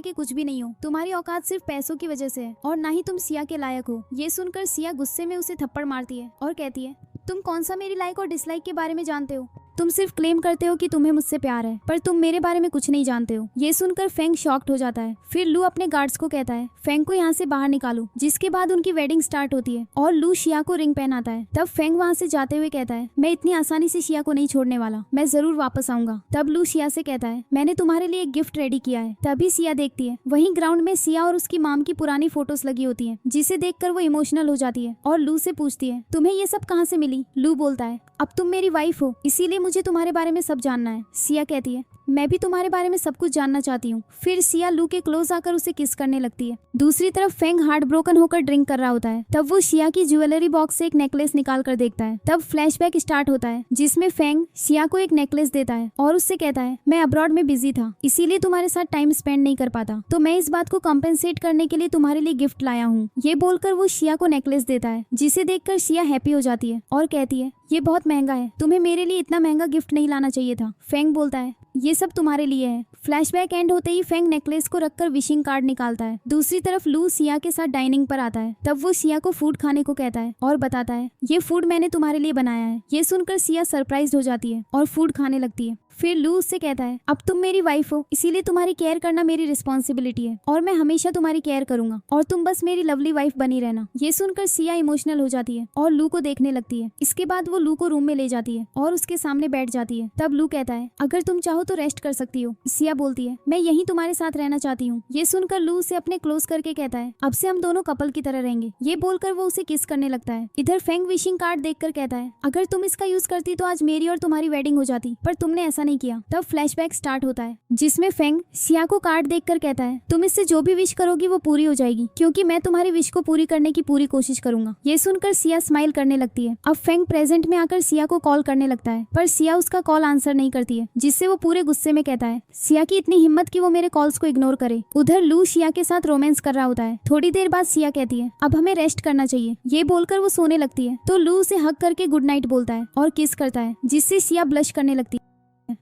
के कुछ भी नहीं हो, तुम्हारी औकात सिर्फ पैसों की वजह से है और न ही तुम सिया के लायक हो। ये सुनकर सिया गुस्से में उसे थप्पड़ मारती है और कहती है, तुम कौन सा मेरी लाइक और डिसलाइक के बारे में जानते हो? तुम सिर्फ क्लेम करते हो कि तुम्हें मुझसे प्यार है, पर तुम मेरे बारे में कुछ नहीं जानते हो। ये सुनकर फेंग शॉक्ड हो जाता है। फिर लू अपने गार्ड्स को कहता है, फेंग को यहाँ से बाहर निकालो, जिसके बाद उनकी वेडिंग स्टार्ट होती है और लू शिया को रिंग पहनाता है। तब फेंग वहाँ से जाते हुए कहता है, मैं इतनी आसानी से शिया को नहीं छोड़ने वाला, मैं जरूर वापस आऊंगा। तब लू शिया से कहता है, मैंने तुम्हारे लिए एक गिफ्ट रेडी किया है। तभी सिया देखती है, वहीं ग्राउंड में सिया और उसकी माम की पुरानी फोटोज लगी होती है, जिसे देखकर वो इमोशनल हो जाती है और लू से पूछती है, तुम्हें ये सब कहाँ से मिली? लू बोलता है, अब तुम मेरी वाइफ हो, इसीलिए मुझे तुम्हारे बारे में सब जानना है। सिया कहती है, मैं भी तुम्हारे बारे में सब कुछ जानना चाहती हूँ। फिर सिया लू के क्लोज आकर उसे किस करने लगती है। दूसरी तरफ फेंग हार्ट ब्रोकन होकर ड्रिंक कर रहा होता है। तब वो सिया की ज्वेलरी बॉक्स से एक नेकलेस निकाल कर देखता है। तब फ्लैशबैक स्टार्ट होता है, जिसमें फेंग सिया को एक नेकलेस देता है और उससे कहता है, मैं अब्रॉड में बिजी था, इसीलिए तुम्हारे साथ टाइम स्पेंड नहीं कर पाता, तो मैं इस बात को कम्पेंसेट करने के लिए तुम्हारे लिए गिफ्ट लाया हूँ। ये बोलकर वो सिया को नेकलेस देता है, जिसे देखकर सिया हैप्पी हो जाती है और कहती है, ये बहुत महंगा है, तुम्हें मेरे लिए इतना महंगा गिफ्ट नहीं लाना चाहिए था। फेंग बोलता है, ये सब तुम्हारे लिए है। फ्लैशबैक एंड होते ही फेंग नेकलेस को रखकर विशिंग कार्ड निकालता है। दूसरी तरफ लू सिया के साथ डाइनिंग पर आता है। तब वो सिया को फूड खाने को कहता है और बताता है, ये फूड मैंने तुम्हारे लिए बनाया है। ये सुनकर सिया सरप्राइज्ड हो जाती है और फूड खाने लगती है। फिर लू उससे कहता है, अब तुम मेरी वाइफ हो, इसीलिए तुम्हारी केयर करना मेरी रिस्पॉन्सिबिलिटी है और मैं हमेशा तुम्हारी केयर करूंगा और तुम बस मेरी लवली वाइफ बनी रहना। ये सुनकर सिया इमोशनल हो जाती है और लू को देखने लगती है। इसके बाद वो लू को रूम में ले जाती है और उसके सामने बैठ जाती है। तब लू कहता है, अगर तुम चाहो तो रेस्ट कर सकती हो। सिया बोलती है, मैं यहीं तुम्हारे साथ रहना चाहती हूँ। ये सुनकर लू उसे अपने क्लोज करके कहता है, अब से हम दोनों कपल की तरह रहेंगे। ये बोलकर वो उसे किस करने लगता है। इधर फेंग विशिंग कार्ड देखकर कहता है, अगर तुम इसका यूज करती तो आज मेरी और तुम्हारी वेडिंग हो जाती, पर तुमने ऐसा नहीं किया। तब फ्लैशबैक स्टार्ट होता है, जिसमें फेंग सिया को कार्ड देखकर कहता है, तुम इससे जो भी विश करोगी वो पूरी हो जाएगी, क्योंकि मैं तुम्हारी विश को पूरी करने की पूरी कोशिश करूंगा। ये सुनकर सिया स्माइल करने लगती है। अब फेंग प्रेजेंट में आकर सिया को कॉल करने लगता है, पर सिया उसका कॉल आंसर नहीं करती है, जिससे वो पूरे गुस्से में कहता है, सिया की इतनी हिम्मत कि वो मेरे कॉल्स को इग्नोर करे। उधर लू सिया के साथ रोमांस कर रहा होता है। थोड़ी देर बाद सिया कहती है, अब हमें रेस्ट करना चाहिए। ये बोलकर वो सोने लगती है, तो लू उसे हग करके गुड नाइट बोलता है और किस करता है, जिससे सिया ब्लश करने लगती है।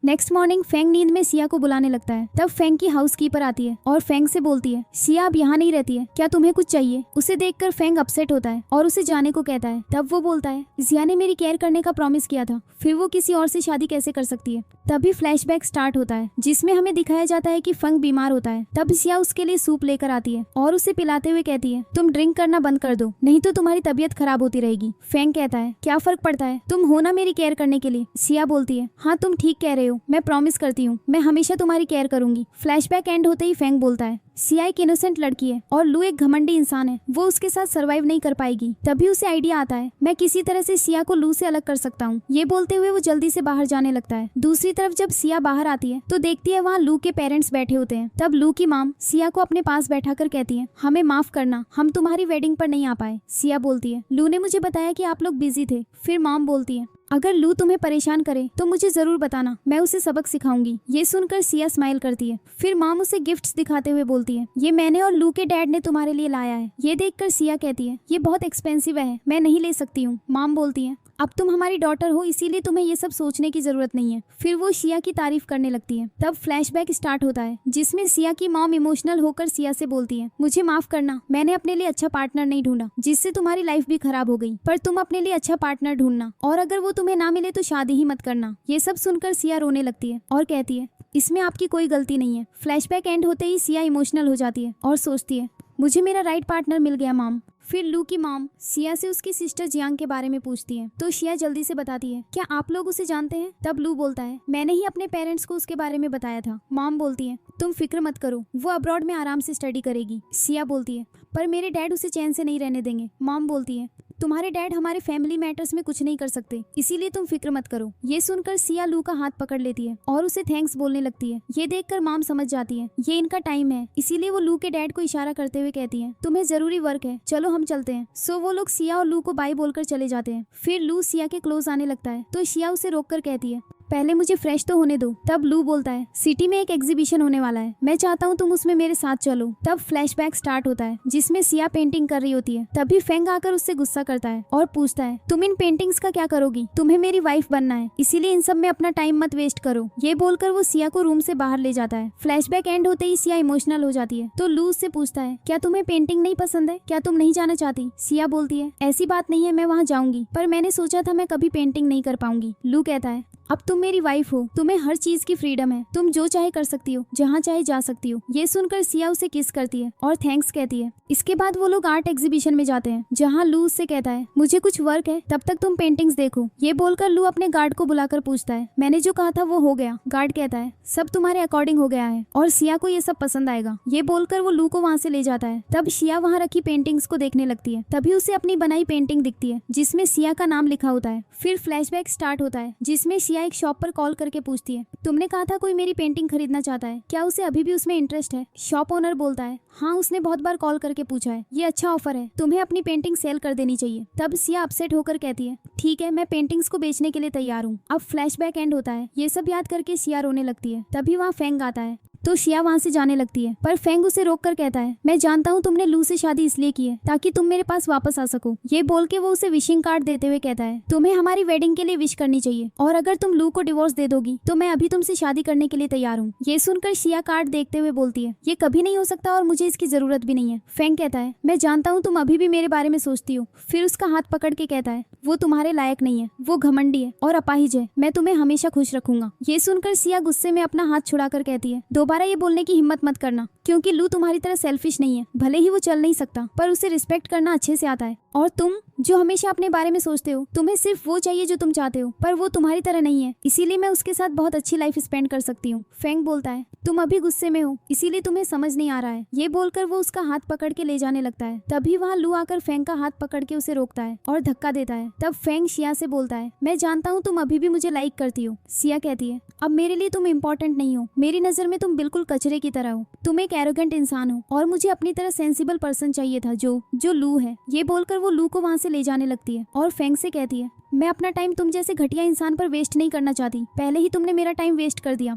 नेक्स्ट मॉर्निंग फेंग नींद में सिया को बुलाने लगता है। तब फेंग की हाउसकीपर आती है और फेंग से बोलती है, सिया अब यहाँ नहीं रहती है, क्या तुम्हें कुछ चाहिए? उसे देखकर फेंग अपसेट होता है और उसे जाने को कहता है। तब वो बोलता है, सिया ने मेरी केयर करने का प्रॉमिस किया था, फिर वो किसी और से शादी कैसे कर सकती है? तभी फ्लैशबैक स्टार्ट होता है, जिसमें हमें दिखाया जाता है कि फेंग बीमार होता है। तब सिया उसके लिए सूप लेकर आती है और उसे पिलाते हुए कहती है, तुम ड्रिंक करना बंद कर दो, नहीं तो तुम्हारी तबीयत खराब होती रहेगी। फेंग कहता है, क्या फर्क पड़ता है, तुम हो ना मेरी केयर करने के लिए। सिया बोलती है, हाँ तुम ठीक कह रहे हो, मैं प्रॉमिस करती हूँ मैं हमेशा तुम्हारी केयर करूंगी। फ्लैशबैक एंड होते ही फेंग बोलता है, सिया एक इनोसेंट लड़की है और लू एक घमंडी इंसान है, वो उसके साथ सरवाइव नहीं कर पाएगी। तभी उसे आइडिया आता है, मैं किसी तरह से सिया को लू से अलग कर सकता हूँ। ये बोलते हुए वो जल्दी से बाहर जाने लगता है। दूसरी तरफ जब सिया बाहर आती है तो देखती है वहाँ लू के पेरेंट्स बैठे होते हैं। तब लू की माम सिया को अपने पास बैठाकर कहती है, हमें माफ करना, हम तुम्हारी वेडिंग पर नहीं आ पाए। सिया बोलती है, लू ने मुझे बताया कि आप लोग बिजी थे। फिर माम बोलती है, अगर लू तुम्हें परेशान करे तो मुझे जरूर बताना, मैं उसे सबक सिखाऊंगी। ये सुनकर सिया स्माइल करती है। फिर माम उसे गिफ्ट्स दिखाते हुए बोलती है, ये मैंने और लू के डैड ने तुम्हारे लिए लाया है। ये देखकर सिया कहती है, ये बहुत एक्सपेंसिव है, मैं नहीं ले सकती हूँ। माम बोलती है, अब तुम हमारी डॉटर हो, इसीलिए तुम्हें ये सब सोचने की जरूरत नहीं है। फिर वो सिया की तारीफ करने लगती है। तब फ्लैशबैक स्टार्ट होता है, जिसमें सिया की मॉम इमोशनल होकर सिया से बोलती है, मुझे माफ करना, मैंने अपने लिए अच्छा पार्टनर नहीं ढूंढा, जिससे तुम्हारी लाइफ भी खराब हो गई, पर तुम अपने लिए अच्छा पार्टनर ढूंढना, और अगर वो तुम्हें ना मिले तो शादी ही मत करना। ये सब सुनकर सिया रोने लगती है और कहती है, इसमें आपकी कोई गलती नहीं है। फ्लैशबैक एंड होते ही सिया इमोशनल हो जाती है और सोचती है, मुझे मेरा राइट पार्टनर मिल गया माम। फिर लू की मॉम सिया से उसकी सिस्टर जियांग के बारे में पूछती है तो शिया जल्दी से बताती है, क्या आप लोग उसे जानते हैं? तब लू बोलता है, मैंने ही अपने पेरेंट्स को उसके बारे में बताया था। मॉम बोलती है, तुम फिक्र मत करो, वो अब्रॉड में आराम से स्टडी करेगी। सिया बोलती है, पर मेरे डैड उसे चैन से नहीं रहने देंगे। मॉम बोलती है, तुम्हारे डैड हमारे फैमिली मैटर्स में कुछ नहीं कर सकते, इसीलिए तुम फिक्र मत करो। ये सुनकर सिया लू का हाथ पकड़ लेती है और उसे थैंक्स बोलने लगती है। ये देखकर मॉम समझ जाती है ये इनका टाइम है, इसीलिए वो लू के डैड को इशारा करते हुए कहती है, तुम्हें जरूरी वर्क है, चलो हम चलते हैं। सो वो लोग सिया और लू को बाय बोलकर चले जाते हैं। फिर लू सिया के क्लोज आने लगता है तो सिया उसे रोककर कहती है, पहले मुझे फ्रेश तो होने दो। तब लू बोलता है, सिटी में एक एग्जीबिशन होने वाला है, मैं चाहता हूँ तुम उसमें मेरे साथ चलो। तब फ्लैशबैक स्टार्ट होता है जिसमें सिया पेंटिंग कर रही होती है। तभी फेंग आकर उससे गुस्सा करता है और पूछता है, तुम इन पेंटिंग्स का क्या करोगी? तुम्हें मेरी वाइफ बनना है, इसीलिए इन सब में अपना टाइम मत वेस्ट करो। ये बोलकर वो सिया को रूम से बाहर ले जाता है। फ्लैशबैक एंड होते ही सिया इमोशनल हो जाती है तो लू उससे पूछता है, क्या तुम्हें पेंटिंग नहीं पसंद है? क्या तुम नहीं जाना चाहती? सिया बोलती है, ऐसी बात नहीं है, मैं वहाँ जाऊंगी, पर मैंने सोचा था मैं कभी पेंटिंग नहीं कर पाऊंगी। लू कहता है, अब तुम मेरी वाइफ हो, तुम्हें हर चीज की फ्रीडम है, तुम जो चाहे कर सकती हो, जहाँ चाहे जा सकती हो। ये सुनकर सिया उसे किस करती है और थैंक्स कहती है। इसके बाद वो लोग आर्ट एग्जीबिशन में जाते हैं जहाँ लू उससे कहता है, मुझे कुछ वर्क है, तब तक तुम पेंटिंग्स देखो। ये बोलकर लू अपने गार्ड को बुलाकर पूछता है, मैंने जो कहा था वो हो गया? गार्ड कहता है, सब तुम्हारे अकॉर्डिंग हो गया है और सिया को ये सब पसंद आएगा। ये बोलकर वो लू को वहाँ से ले जाता है। तब सिया वहाँ रखी पेंटिंग्स को देखने लगती है। तभी उसे अपनी बनाई पेंटिंग दिखती है जिसमें सिया का नाम लिखा होता है। फिर फ्लैशबैक स्टार्ट होता है जिसमें सिया एक शॉप पर कॉल करके पूछती है, तुमने कहा था कोई मेरी पेंटिंग खरीदना चाहता है, क्या उसे अभी भी उसमें इंटरेस्ट है? शॉप ओनर बोलता है, हाँ, उसने बहुत बार कॉल करके पूछा है, ये अच्छा ऑफर है, तुम्हें अपनी पेंटिंग सेल कर देनी चाहिए। तब सिया अपसेट होकर कहती है, ठीक है, मैं पेंटिंग्स को बेचने के लिए तैयार हूँ। अब फ्लैशबैक एंड होता है। ये सब याद करके सिया रोने लगती है। तभी वहाँ फेंग आता है तो सिया वहाँ से जाने लगती है, पर फेंग उसे रोककर कहता है, मैं जानता हूँ तुमने लू से शादी इसलिए की है ताकि तुम मेरे पास वापस आ सको। ये बोल के वो उसे विशिंग कार्ड देते हुए कहता है, तुम्हें हमारी वेडिंग के लिए विश करनी चाहिए और अगर तुम लू को डिवोर्स दे दोगी तो मैं अभी तुमसे शादी करने के लिए तैयार हूँ। ये सुनकर सिया कार्ड देखते हुए बोलती है, ये कभी नहीं हो सकता और मुझे इसकी जरूरत भी नहीं है। फेंग कहता है, मैं जानता हूँ तुम अभी भी मेरे बारे में सोचती हो। फिर उसका हाथ पकड़ के कहता है, वो तुम्हारे लायक नहीं है, वो घमंडी है और अपाहिज है, मैं तुम्हें हमेशा खुश रखूंगा। ये सुनकर सिया गुस्से में अपना हाथ छुड़ाकर कहती है, दोबारा ये बोलने की हिम्मत मत करना, क्योंकि लू तुम्हारी तरह सेल्फिश नहीं है। भले ही वो चल नहीं सकता पर उसे रिस्पेक्ट करना अच्छे से आता है और तुम जो हमेशा अपने बारे में सोचते हो, तुम्हें सिर्फ वो चाहिए जो तुम चाहते हो, पर वो तुम्हारी तरह नहीं है, इसीलिए मैं उसके साथ बहुत अच्छी लाइफ स्पेंड कर सकती हूँ। फेंग बोलता है, तुम अभी गुस्से में हो इसीलिए तुम्हें समझ नहीं आ रहा है। ये बोलकर वो उसका हाथ पकड़ के ले जाने लगता है। तभी वहाँ लू आकर फेंग का हाथ पकड़ के उसे रोकता है और धक्का देता है। तब फेंग सिया से बोलता है, मैं जानता हूँ तुम अभी भी मुझे लाइक करती हो। सिया कहती है, अब मेरे लिए तुम इम्पोर्टेंट नहीं हो, मेरी नजर में तुम बिल्कुल कचरे की तरह हो, तुम एक एरोगेंट इंसान हो और मुझे अपनी तरह सेंसिबल पर्सन चाहिए था जो लू है। ये बोलकर वो लू को वहाँ से ले जाने लगती है और फेंग से कहती है, मैं अपना टाइम तुम जैसे घटिया इंसान पर वेस्ट नहीं करना चाहती, पहले ही तुमने मेरा टाइम वेस्ट कर दिया।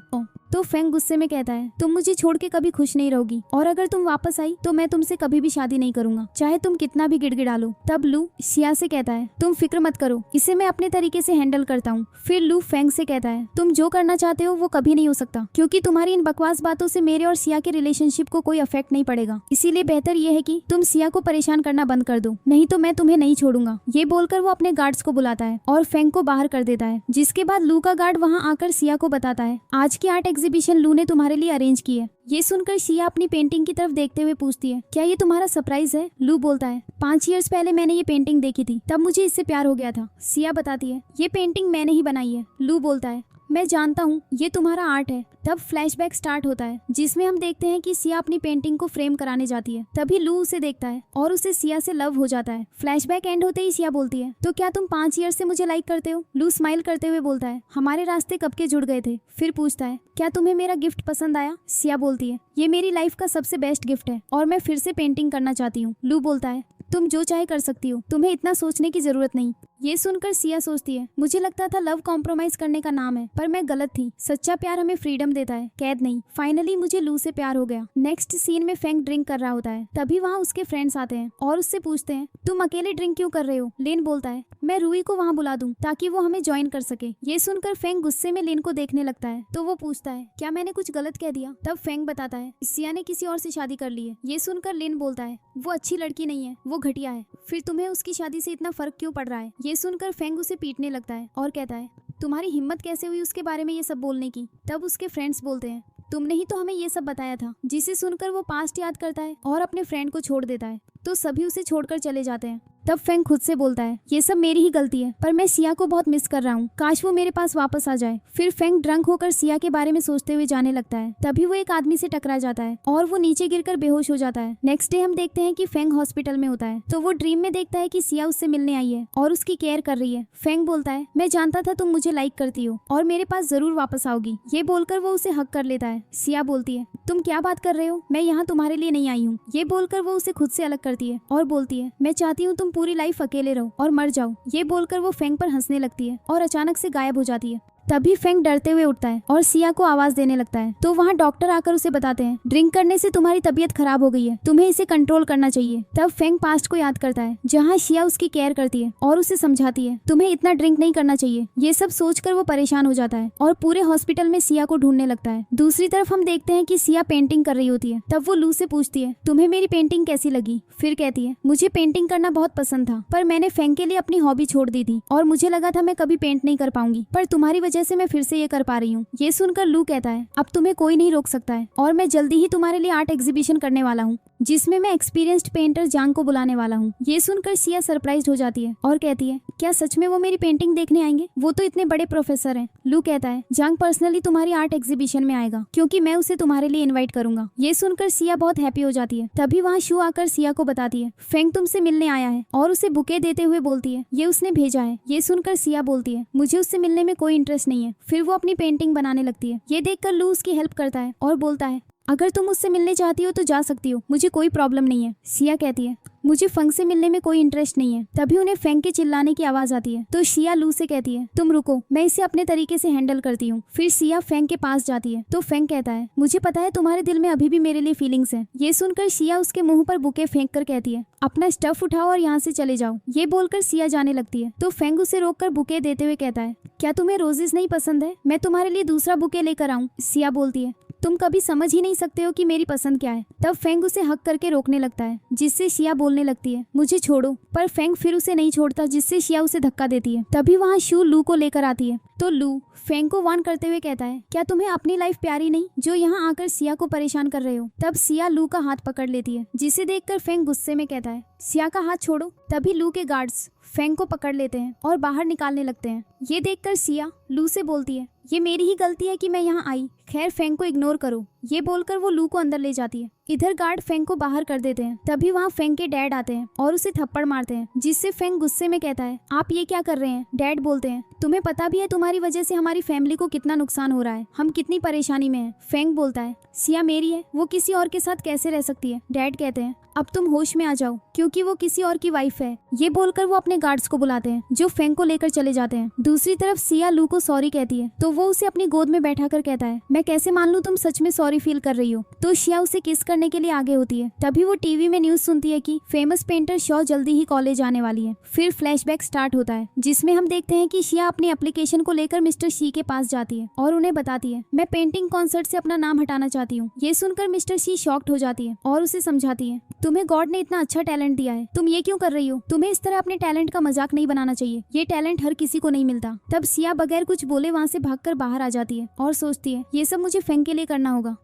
तो फेंग गुस्से में कहता है, तुम मुझे छोड़ के कभी खुश नहीं रहोगी और अगर तुम वापस आई तो मैं तुमसे कभी भी शादी नहीं करूंगा, चाहे तुम कितना भी गिड़गिड़ा लो। तब लू सिया से कहता है, तुम फिक्र मत करो, इसे मैं अपने तरीके से हैंडल करता हूँ। फिर लू फेंग से कहता है, तुम जो करना चाहते हो वो कभी नहीं हो सकता, क्योंकि तुम्हारी इन बकवास बातों से मेरे और सिया के रिलेशनशिप को कोई अफेक्ट नहीं पड़ेगा, इसीलिए बेहतर ये है कि तुम सिया को परेशान करना बंद कर दो, नहीं तो मैं तुम्हें नहीं छोड़ूंगा। ये बोलकर वो अपने गार्ड्स को बुलाता है और फेंग को बाहर कर देता है, जिसके बाद लू का गार्ड वहाँ आकर सिया को बताता है, आज की आर्ट एग्जीबिशन लू ने तुम्हारे लिए अरेंज की है। ये सुनकर सिया अपनी पेंटिंग की तरफ देखते हुए पूछती है, क्या ये तुम्हारा सरप्राइज है? लू बोलता है, 5 इयर्स पहले मैंने ये पेंटिंग देखी थी, तब मुझे इससे प्यार हो गया था। सिया बताती है, ये पेंटिंग मैंने ही बनाई है। लू बोलता है, मैं जानता हूँ ये तुम्हारा आर्ट है। तब फ्लैशबैक स्टार्ट होता है जिसमें हम देखते हैं कि सिया अपनी पेंटिंग को फ्रेम कराने जाती है। तभी लू उसे देखता है और उसे सिया से लव हो जाता है। फ्लैशबैक एंड होते ही सिया बोलती है, तो क्या तुम 5 ईयर से मुझे लाइक करते हो? लू स्माइल करते हुए बोलता है, हमारे रास्ते कब के जुड़ गए थे। फिर पूछता है, क्या तुम्हें मेरा गिफ्ट पसंद आया? सिया बोलती है, ये मेरी लाइफ का सबसे बेस्ट गिफ्ट है और मैं फिर से पेंटिंग करना चाहती हूँ। लू बोलता है, तुम जो चाहे कर सकती हो, तुम्हें इतना सोचने की जरूरत नहीं। ये सुनकर सिया सोचती है, मुझे लगता था लव कॉम्प्रोमाइज करने का नाम है, पर मैं गलत थी। सच्चा प्यार हमें फ्रीडम देता है, कैद नहीं। फाइनली मुझे लू से प्यार हो गया। नेक्स्ट सीन में फेंग ड्रिंक कर रहा होता है। तभी वहाँ उसके फ्रेंड्स आते हैं और उससे पूछते हैं, तुम अकेले ड्रिंक क्यों कर रहे हो? लिन बोलता है, मैं रूई को वहाँ बुला दूं ताकि वो हमें ज्वाइन कर सके। ये सुनकर फेंग गुस्से में लिन को देखने लगता है तो वो पूछता है, क्या मैंने कुछ गलत कह दिया? तब फेंग बताता है, सिया ने किसी और से शादी कर ली है। ये सुनकर लिन बोलता है, वो अच्छी लड़की नहीं है, वो घटिया है, फिर तुम्हें उसकी शादी से इतना फर्क क्यों पड़ रहा है? ये सुनकर फेंग उसे पीटने लगता है और कहता है, तुम्हारी हिम्मत कैसे हुई उसके बारे में ये सब बोलने की? तब उसके फ्रेंड्स बोलते हैं, तुमने ही तो हमें ये सब बताया था। जिसे सुनकर वो पास्ट याद करता है और अपने फ्रेंड को छोड़ देता है, तो सभी उसे छोड़कर चले जाते हैं। तब फेंग खुद से बोलता है, ये सब मेरी ही गलती है, पर मैं सिया को बहुत मिस कर रहा हूँ, काश वो मेरे पास वापस आ जाए। फिर फेंग ड्रंक होकर सिया के बारे में सोचते हुए जाने लगता है। तभी वो एक आदमी से टकरा जाता है और वो नीचे गिरकर बेहोश हो जाता है। नेक्स्ट डे हम देखते हैं कि फेंग हॉस्पिटल में होता है, तो वो ड्रीम में देखता है कि सिया उससे मिलने आई है और उसकी केयर कर रही है। फेंग बोलता है, मैं जानता था तुम मुझे लाइक करती हो और मेरे पास जरूर वापस आओगी। ये बोलकर वो उसे हक कर लेता है। सिया बोलती है, तुम क्या बात कर रहे हो, मैं यहाँ तुम्हारे लिए नहीं आई हूँ। ये बोलकर वो उसे खुद से अलग करती है और बोलती है, मैं चाहती हूँ तुम पूरी लाइफ अकेले रहो और मर जाओ। ये बोलकर वो फेंग पर हंसने लगती है और अचानक से गायब हो जाती है। तभी फेंग डरते हुए उठता है और सिया को आवाज देने लगता है। तो वहाँ डॉक्टर आकर उसे बताते हैं, ड्रिंक करने से तुम्हारी तबीयत खराब हो गई है, तुम्हें इसे कंट्रोल करना चाहिए। तब फेंग पास्ट को याद करता है जहाँ सिया उसकी केयर करती है और उसे समझाती है, तुम्हें इतना ड्रिंक नहीं करना चाहिए। ये सब सोचकर वो परेशान हो जाता है और पूरे हॉस्पिटल में सिया को ढूंढने लगता है। दूसरी तरफ हम देखते हैं कि सिया पेंटिंग कर रही होती है। तब वो लू से पूछती है, तुम्हें मेरी पेंटिंग कैसी लगी? फिर कहती है, मुझे पेंटिंग करना बहुत पसंद था, पर मैंने फेंग के लिए अपनी हॉबी छोड़ दी थी और मुझे लगा था मैं कभी पेंट नहीं कर पाऊंगी, पर तुम्हारी वजह से मैं फिर से कर पा रही हूँ। ये सुनकर लू कहता है, अब तुम्हें कोई नहीं रोक सकता है और मैं जल्दी ही तुम्हारे लिए आर्ट एग्जीबिशन करने वाला हूँ, जिसमें मैं एक्सपीरियंस्ड पेंटर जांग को बुलाने वाला हूँ। ये सुनकर सिया सरप्राइज्ड हो जाती है और कहती है, क्या सच में वो मेरी पेंटिंग देखने आएंगे? वो तो इतने बड़े प्रोफेसर हैं। लू कहता है, जांग पर्सनली तुम्हारी आर्ट एग्जीबिशन में आएगा, क्योंकि मैं उसे तुम्हारे लिए इन्वाइट करूंगा। ये सुनकर सिया बहुत हैप्पी हो जाती है। तभी वहाँ शू आकर सिया को बताती है, फेंग तुमसे मिलने आया है, और उसे बुके देते हुए बोलती है, ये उसने भेजा है। ये सुनकर सिया बोलती है, मुझे उससे मिलने में कोई इंटरेस्ट नहीं है। फिर वो अपनी पेंटिंग बनाने लगती है। ये देखकर लू उसकी हेल्प करता है और बोलता है, अगर तुम मुझसे मिलने चाहती हो तो जा सकती हो, मुझे कोई प्रॉब्लम नहीं है। सिया कहती है, मुझे फेंग से मिलने में कोई इंटरेस्ट नहीं है। तभी उन्हें फेंग के चिल्लाने की आवाज आती है, तो सिया लू से कहती है, तुम रुको, मैं इसे अपने तरीके से हैंडल करती हूँ। फिर सिया फेंग के पास जाती है, तो फेंग कहता है, मुझे पता है तुम्हारे दिल में अभी भी मेरे लिए फीलिंग्स हैं। ये सुनकर सिया उसके मुंह पर बुके फेंक कर कहती है, अपना स्टफ उठाओ और यहाँ से चले जाओ। ये बोलकर सिया जाने लगती है, तो फेंग उसे रोककर बुके देते हुए कहता है, क्या तुम्हें रोजेस नहीं पसंद है? मैं तुम्हारे लिए दूसरा बुके लेकर आऊँ। सिया बोलती है, तुम कभी समझ ही नहीं सकते हो कि मेरी पसंद क्या है। तब फेंग उसे हक करके रोकने लगता है, जिससे सिया बोलने लगती है, मुझे छोड़ो, पर फेंग फिर उसे नहीं छोड़ता, जिससे सिया उसे धक्का देती है। तभी वहाँ शू लू को लेकर आती है, तो लू फेंग को वार्न करते हुए कहता है, क्या तुम्हें अपनी लाइफ प्यारी नहीं, जो यहाँ आकर सिया को परेशान कर रहे हो? तब सिया लू का हाथ पकड़ लेती है, जिसे देखकर फेंग गुस्से में कहता है, सिया का हाथ छोड़ो। तभी लू के गार्ड्स फेंग को पकड़ लेते हैं और बाहर निकालने लगते हैं। ये देखकर सिया लू से बोलती है, ये मेरी ही गलती है कि मैं यहाँ आई, खैर फेंग को इग्नोर करो। ये बोलकर वो लू को अंदर ले जाती है। इधर गार्ड फेंग को बाहर कर देते हैं। तभी वहाँ फेंग के डैड आते हैं और उसे थप्पड़ मारते हैं, जिससे फेंग गुस्से में कहता है, आप ये क्या कर रहे हैं? डैड बोलते हैं, तुम्हें पता भी है तुम्हारी वजह से हमारी फैमिली को कितना नुकसान हो रहा है, हम कितनी परेशानी में हैं। फेंग बोलता है, सिया मेरी है, वो किसी और के साथ कैसे रह सकती है? डैड कहते हैं, अब तुम होश में आ जाओ, क्योंकि वो किसी और की वाइफ है। ये बोलकर वो अपने गार्ड्स को बुलाते हैं, जो फेंग को लेकर चले जाते हैं। दूसरी तरफ सिया लू को सॉरी कहती है, तो वो उसे अपनी गोद में बैठाकर कहता है, मैं कैसे मान लूं तुम सच में सॉरी फील कर रही हो? तो सिया उसे किस करने के लिए आगे होती है। तभी वो टीवी में न्यूज सुनती है कि फेमस पेंटर शॉ जल्दी ही कॉलेज आने वाली है। फिर फ्लैशबैक स्टार्ट होता है, जिसमें हम देखते हैं कि सिया अपनी एप्लीकेशन को लेकर मिस्टर शी के पास जाती है और उन्हें बताती है, मैं पेंटिंग कॉन्सर्ट से अपना नाम हटाना चाहती हूँ। ये सुनकर मिस्टर शी शॉक्ड हो जाती है और उसे समझाती है, तुम्हें गॉड ने इतना अच्छा टैलेंट दिया है, तुम ये क्यों कर रही हो? तुम्हें इस तरह अपने टैलेंट का मजाक नहीं बनाना चाहिए, ये टैलेंट हर किसी को नहीं मिलता। तब सिया बगैर कुछ बोले वहाँ से भागकर बाहर आ जाती है और सोचती है, ये सब मुझे फेंग के लिए करना होगा।